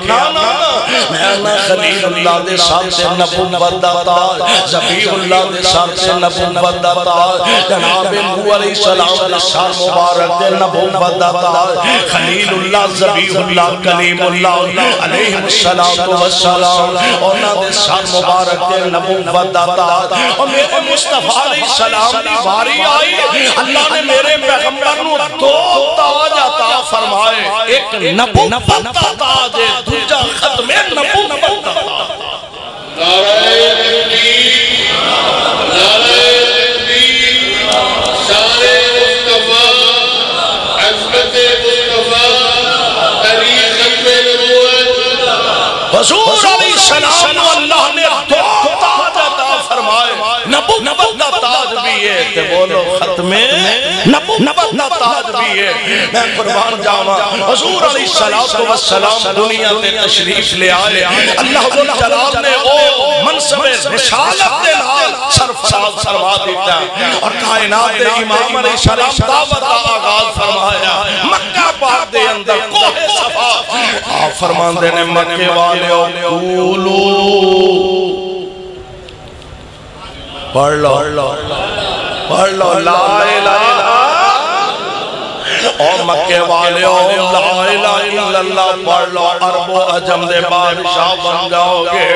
S2: میں خلیل اللہ دے ساتھ سے نبوت دا تاج ذبیح اللہ دے ساتھ سے نبوت دا تاج جناب نوح علیہ السلام دے سر مبارک دے نبوت دا تاج خلیل اللہ ذبیح اللہ کلیم اللہ علیہ السلام اور نہ دے سر مبارک دے نبوت دا تاج اور میرے مصطفیٰ علیہ السلام دی باری آئی اللہ نے میرے پیغمبر نو 2 تاج عطا فرمائے ایک نبوت دا تاج ہے دوسرا ختم نبوت دا تاج
S1: نعرہ تکبیر نعرہ تکبیر شان مصطفیٰ عظمت مصطفیٰ تاریخ ختم نبوت
S2: حضور علیہ السلام اللہ نے 2 تاج عطا فرمائے نبوت دا تاج بھی ہے تے بولو ختم نبوت دا تاج بھی ہے میں قربان جاواں حضور علیہ السلام دنیا تے تشریف لے آئے اللہ ذوالجلال نے او منصب رسالت دے نال سرفراز فرما دیتا اور کائنات دے امام علیہ السلام دعوت دا آغاز فرمایا مکہ پاک دے اندر کوہ صفا آپ فرماندے نے مکے والیو قولو پڑھ لو لا الہ اور مکے والے لا الہ الا اللہ پڑھ لو عرب و عجم دے بادشاہ بن جاؤ گے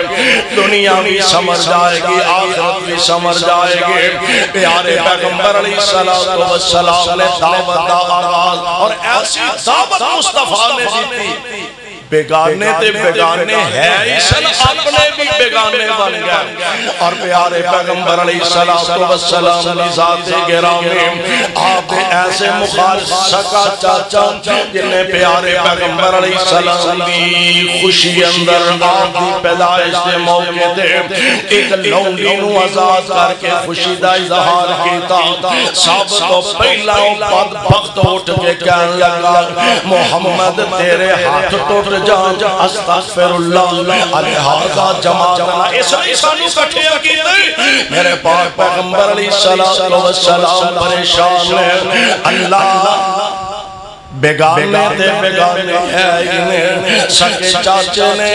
S2: دنیا بھی سمجھ جائے گی آخرت بھی سمجھ جائے گی پیارے پیغمبر علیہ السلام نے دعوت دا آغاز اور ایسی دعوت مصطفیٰ نے دیتی بیگانے تے بیگانے ہے اسن اپنے بھی بیگانے بن گئے اور پیارے پیغمبر علیہ السلام کی ذات گرامی آپ ایسے مخالف سکا چاچا جنہیں پیارے پیغمبر علیہ السلام کی خوشی اندر آپ کی پیدائش کے موقع دے ایک لونگی نو آزاد کر کے خوشی دا اظہار کیتا سب تو پہلا بدبخت اٹھ کے کہنے لگا محمد تیرے ہاتھ ٹوٹ جان استغفر اللہ الہذا جماعنا اس انسانوں کٹھے عقیدے میرے پاک پیغمبر علیہ السلام پریشان ہے اللہ بیگانے تے بیگانے ہے انہیں سکے چاچے نے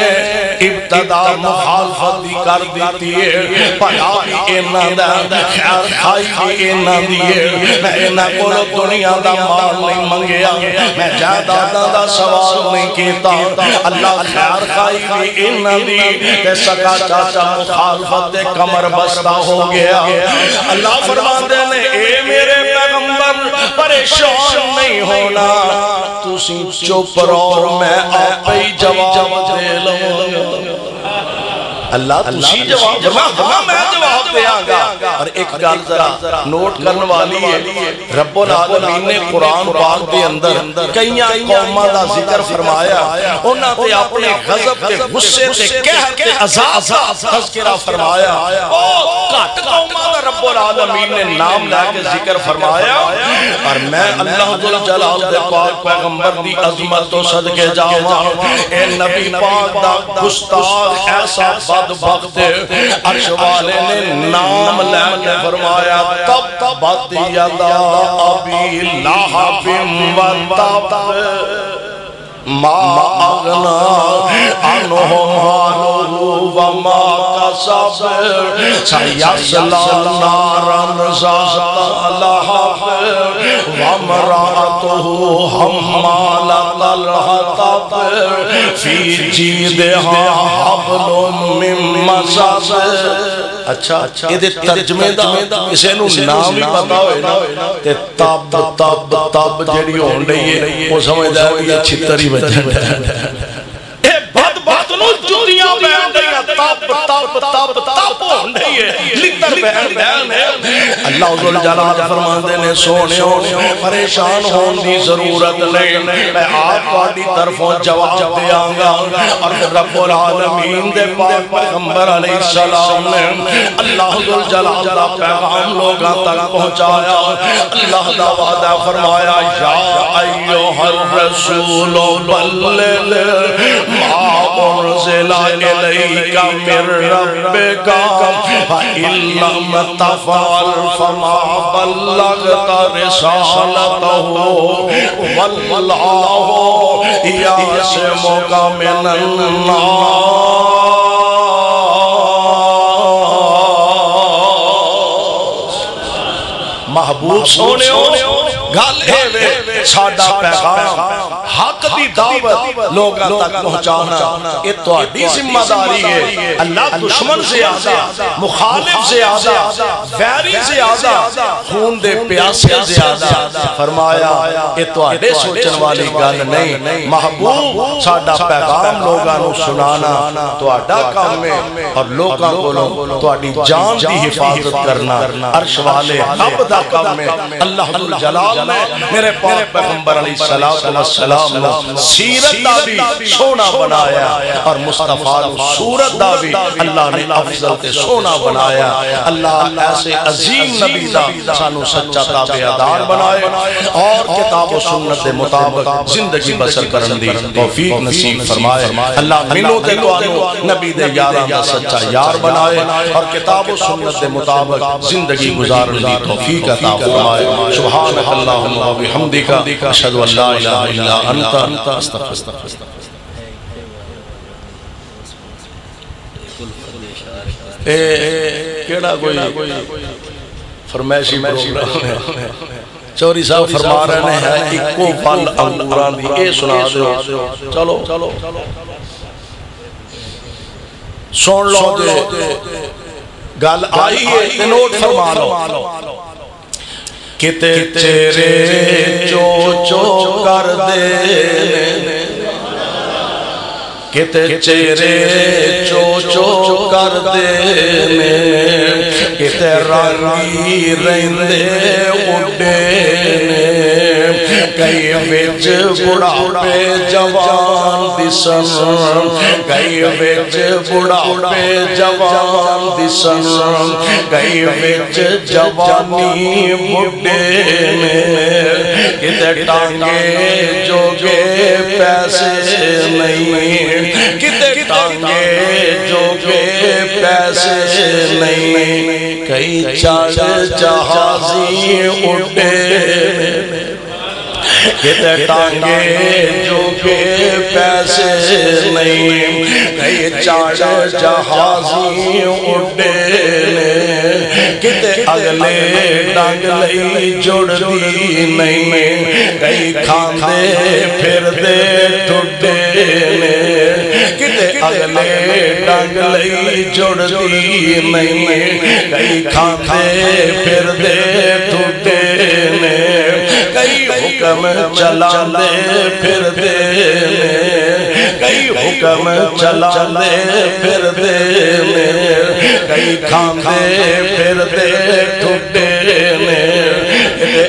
S2: ابتدا مخالفت دی کر دیتی ہے پڑھا بھی اینا دا خیر خائی بھی اینا دیئے میں اینا کولو دنیا دا مال نہیں منگیا میں جائیداداں دا سوال نہیں کیتا اللہ خیر خائی بھی اینا دی تے سکا چاچا مخالفت دے کمر بستہ ہو گیا اللہ فرماندے نے اے میرے پیغمبر پریشان نہیں ہونا تُسی چپ رہو میں آپ ہی جواب دے لوں اللہ تُسی جواب ہاں میں جواب دے آگا اور ایک گل ذرا نوٹ کرنے والی ہے رب العالمین نے قرآن پاک دے اندر کئیاں قومہ دا ذکر فرمایا انہاں تے اپنے غضب تے غصے تے کہہ تے عذاب تذکرہ فرمایا کٹ قومہ دا رب العالمین نے نام لے کے ذکر فرمایا اور میں اللہ جلال دے پاک پیغمبر دی عظمت تو صدقے جاواں اے نبی پاک دا گستاخ ایسا بدبخت عرش والے نے نام لے کے فرمایا تبت یدا ابی لہب وتب ما اغنا عنہ مالہ وما کسب سیصلی نارا ذات لہب وامرأتہ حمالۃ الحطب فی جیدہا حبل من مسد اچھا یہ ترجمے دا اسے نو نام ہی پتا ہوئے نا تے تب تب تب جڑی ہون رہی ہے وہ سمجھ دے یہ چھتری بجن اے بدبخت نو جوتیاں پہن رہی ہیں تب تب تب تب ہون رہی ہے لتر پہن ہے اللہ ذو الجلال فرماندے نے سونے پریشان ہون دی ضرورت نہیں میں آپ والی طرفوں جواب دیاں گا اور رب العالمین دے پاک پیغمبر علیہ السلام نے اللہ ذو الجلال دا پیغام لوگاں تک پہنچایا اللہ دا وعدہ فرمایا یا ایوہ الرسول بلغ ما انزل الیک من ربک فإن لم تفعل فما بلغت رسالته واللہ یعصمک من الناس محبوب سونے گل ہے ساڈا پیغام حق دی دعوت لوگاں تک پہنچانا یہ تہاڈی ذمہ داری ہے اللہ دشمن سے زیادہ مخالف سے زیادہ ویری سے زیادہ خون دے پیاسے سے زیادہ فرمایا یہ تہاڈے سوچن والی گل نہیں محبوب ساڈا پیغام لوگاں نو سنانا تہاڈا کام ہے اور لوگاں کولوں تہاڈی جان دی حفاظت کرنا عرش والے رب دا کام ہے اللہ جلال نے میرے پاک پیغمبر علیہ السلام سیرت دا بھی سونا بنایا اور مصطفیٰ سورت دا بھی اللہ نے افضل تے سونا بنایا اللہ ایسے عظیم نبی دا سانو سچا تابعدار بنائے اور کتاب و سنت دے مطابق زندگی بسر کرن دی توفیق نصیب فرمائے اللہ منو تے توانو نبی دے یاراں دا سچا یار بنائے اور کتاب و سنت دے مطابق زندگی گزارن دی توفیق عطا فرمائے سبحانک اللہم و بحمدک اشہد ان لا الہ الا انت استغفرک کیڑا کوئی فرمائشی پروگرام ہے چوری صاحب فرما رہے ہیں اکو پل انگوران دی اے سنا دو چلو سن لو دے گل آئی ہے نوٹ فرما لو کتے چہرے چو کر دے کتے چہرے چو کر دے کتے رنگی رہندے اڈے کئی وچ بڑھاپے جوان دسن کئی وچ بڑھاپے جوان دسن کئی وچ جوانی بڑھے کتے ٹانگے جوگے پیسے نہیں کتے ٹانگے جوگے پیسے نہیں کئی چال جہازی اٹھے کتے ٹانگے جو کہ پیسے نہیں کئی چاڑ جہازی اڑے کتے اگلے ڈنگ لئی جڑ دی نہیں کئی کھاندے پھر دے ٹھڈے کتے اگلے ڈنگ لئی جڑ دی نہیں کئی کھاندے پھر دے ٹھڈے کئی حکم چلا دے پھر دے کئی حکم چلا دے پھر دے کئی کھاندے پھر دے ٹھڈے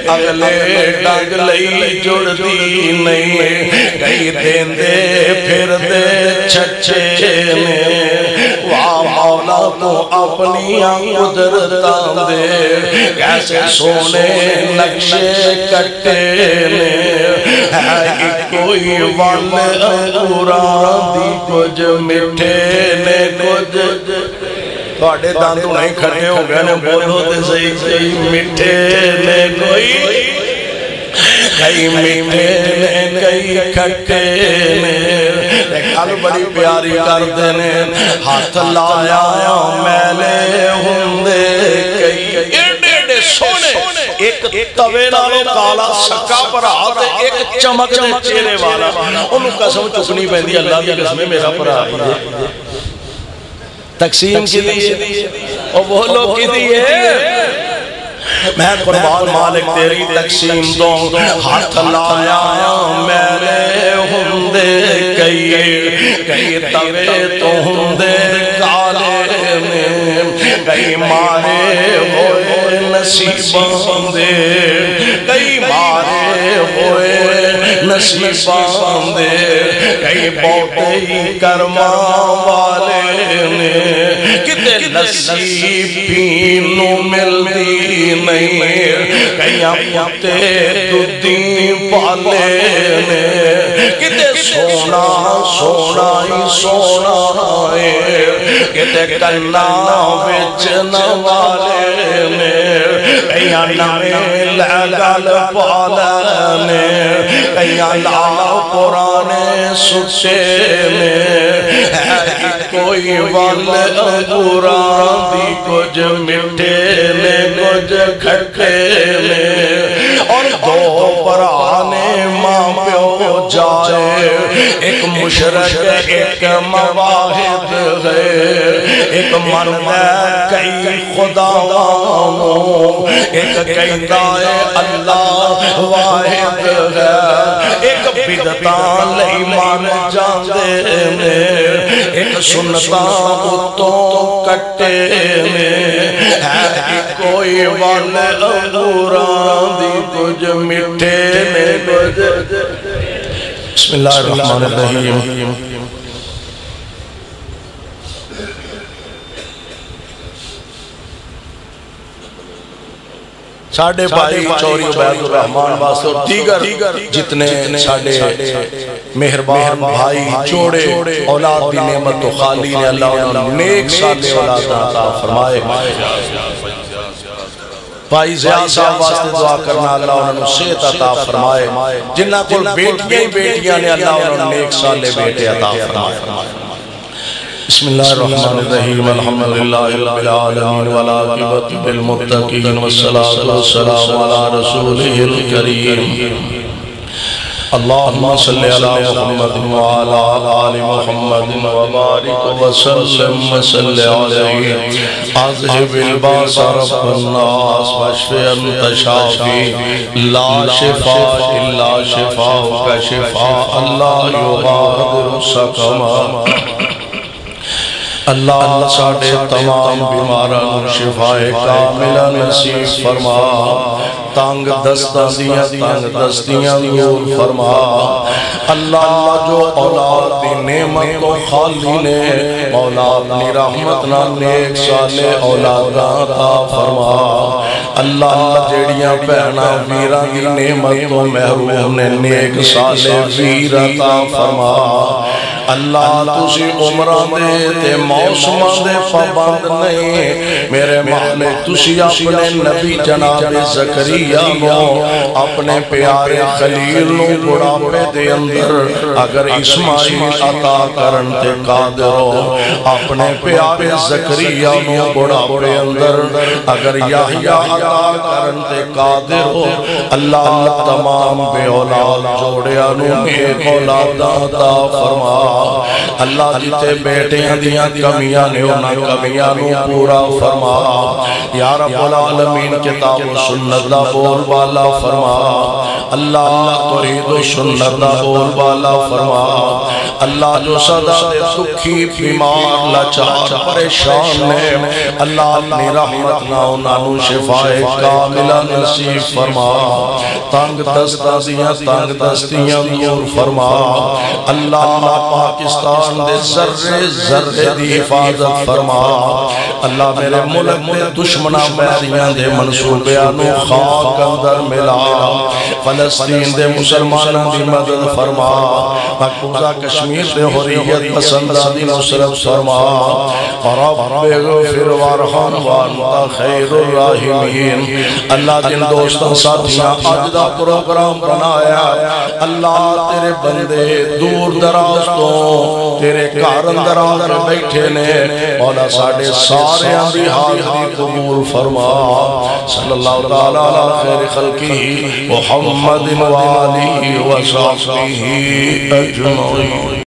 S2: اگلے ڈنگ لئی جڑ دی نہیں کئی دین دے پھر دے چھچے نے واہ مولا تو اپنی قدرتاں دے کیسے سونے نقشے کٹے نے ہے کوئی ون انگوراں دی کچھ مٹھے نے کچھ تھوڑے دانتوں نہیں کھڑے ہو گئے نے بولو تے صحیح صحیح مٹھے نے کوئی کئی مٹھے نے کئی کھٹے نے گل بڑی پیاری کر دینے ہاتھ لایا میلے ہوندے کئی ایڈے ایڈے سونے ایک توے نالو کالا سکا برا تے ایک چمک دے چہرے والا انہوں قسم چکنی پہندی اللہ کی قسم میرا برا ہے تقسیم کی دیئے اور وہ لوگ کی دیئے میں قربان مالک تیری تقسیم دوں ہاتھ لایا میرے ہندے کئی توے تو ہندے کالے میں کئی مارے ہوئے نصیبان دے کئی مارے ہوئے نصیبان دے کئی بوٹے کرما والے نے کتے نصیب پینو ملتی نہیں کئیاں پتے دودھی پالے نے کتے سونا سونا ہی سونا ہے کتے کنا وچن والے نے کئیاں نمیں لگل پالنے کئیاں لا پرانے سچے نے ہے کوئی وال انگوراں دی کچھ مٹھے نے کچھ کھٹے نے اور دو پرانے ماں پیو جائے ایک مشرق ایک مواحد ہے ایک من ہے کئی خداوانوں ایک کہتا ہے اللہ واحد ہے ایک بدتان لئی مان جاندے نے ایک سنتاں اتوں کٹے نے ہے کوئی وال انگوراں دی کچھ مٹھے نے کچھ بسم اللہ الرحمن الرحیم ساڑھے بھائی چوری عبید الرحمن واسطے اور دیگر جتنے ساڑھے مہربان بھائی جوڑے اولاد دی نعمت و خالی نے اللہ انہوں نیک ساتھ اولاد عطا فرمائے بھائی زیاد صاحب واسطے دعا کرنا اللہ انہوں صحت عطا فرمائے جنہ کل بیٹیاں بیٹیاں نے اللہ انہوں نیک سالے بیٹے عطا فرمائے بسم اللہ الرحمن الرحیم الحمدللہ رب العالمین والعاقبۃ للمتقین والصلاة والسلام علی رسولہ الکریم اللہم صلی علی محمد وعلی آل محمد وبارک وسلم وصلی علیہ اذہب الباس رب الناس واشف انت شافی لا شفاء الا شفاءک شفاء اللہ یغادر سقما اللہ ساڑھے تمام بیماران شفائے کاملہ نصیب فرما تانگ دستیاں نور فرما اللہ جو اولاد دی نعمت و خالی نے مولا اپنی رحمت نہ نیک سالے اولاد عطا فرما اللہ جیڑیاں پہنا ویران دی نعمت و محروم نے نیک سالے ویر عطا فرما اللہ تسی عمران دے تے موسمان دے پابند نہیں میرے مالک تسی اپنے نبی جناب زکریا کو اپنے پیارے خلیل نو بڑھاپے دے اندر اگر اسماعیل عطا کرن تے قادر ہو اپنے پیارے زکریا نو بڑھاپے اندر اگر یحییٰ عطا کرن تے قادر ہو اللہ تمام بے اولاد جوڑیا نو ایک اولاد عطا فرما اللہ جتے بیٹیاں دیاں کمیاں نے انہاں کمیاں نو پورا فرما یا رب العالمین کتاب و سنت دا بول بالا فرما اللہ توحید و سنت دا بول بالا فرما اللہ جو صدا دے دکھی بیمار لاچار پریشان نے اللہ اپنی رحمت نہ انہوں شفائے کاملہ نصیب فرما تنگ دستیاں تنگ دستیاں دور فرما اللہ پاکستان دے ذرے ذرے دی حفاظت فرما اللہ میرے ملک میں دشمنہ بیریاں دے منصوبیاں نو خاک اندر ملا فلسطین دے مسلمانوں دی مدد فرما مقبوضہ کشمیر دے حریت پسندہ دی نصرت فرما رب اغفر وارحم وانت خیر الراحمین اللہ جن دوستان ساتھیاں آج دا پروگرام بنایا اللہ تیرے بندے دور دراز تو تیرے کارن دراز بیٹھے نے مولا ساڑھے سارے اندھی حاضری قبول فرما صلی اللہ تعالیٰ علیہ خیر خلقی محمد وآلہ وصحبہ اجمعین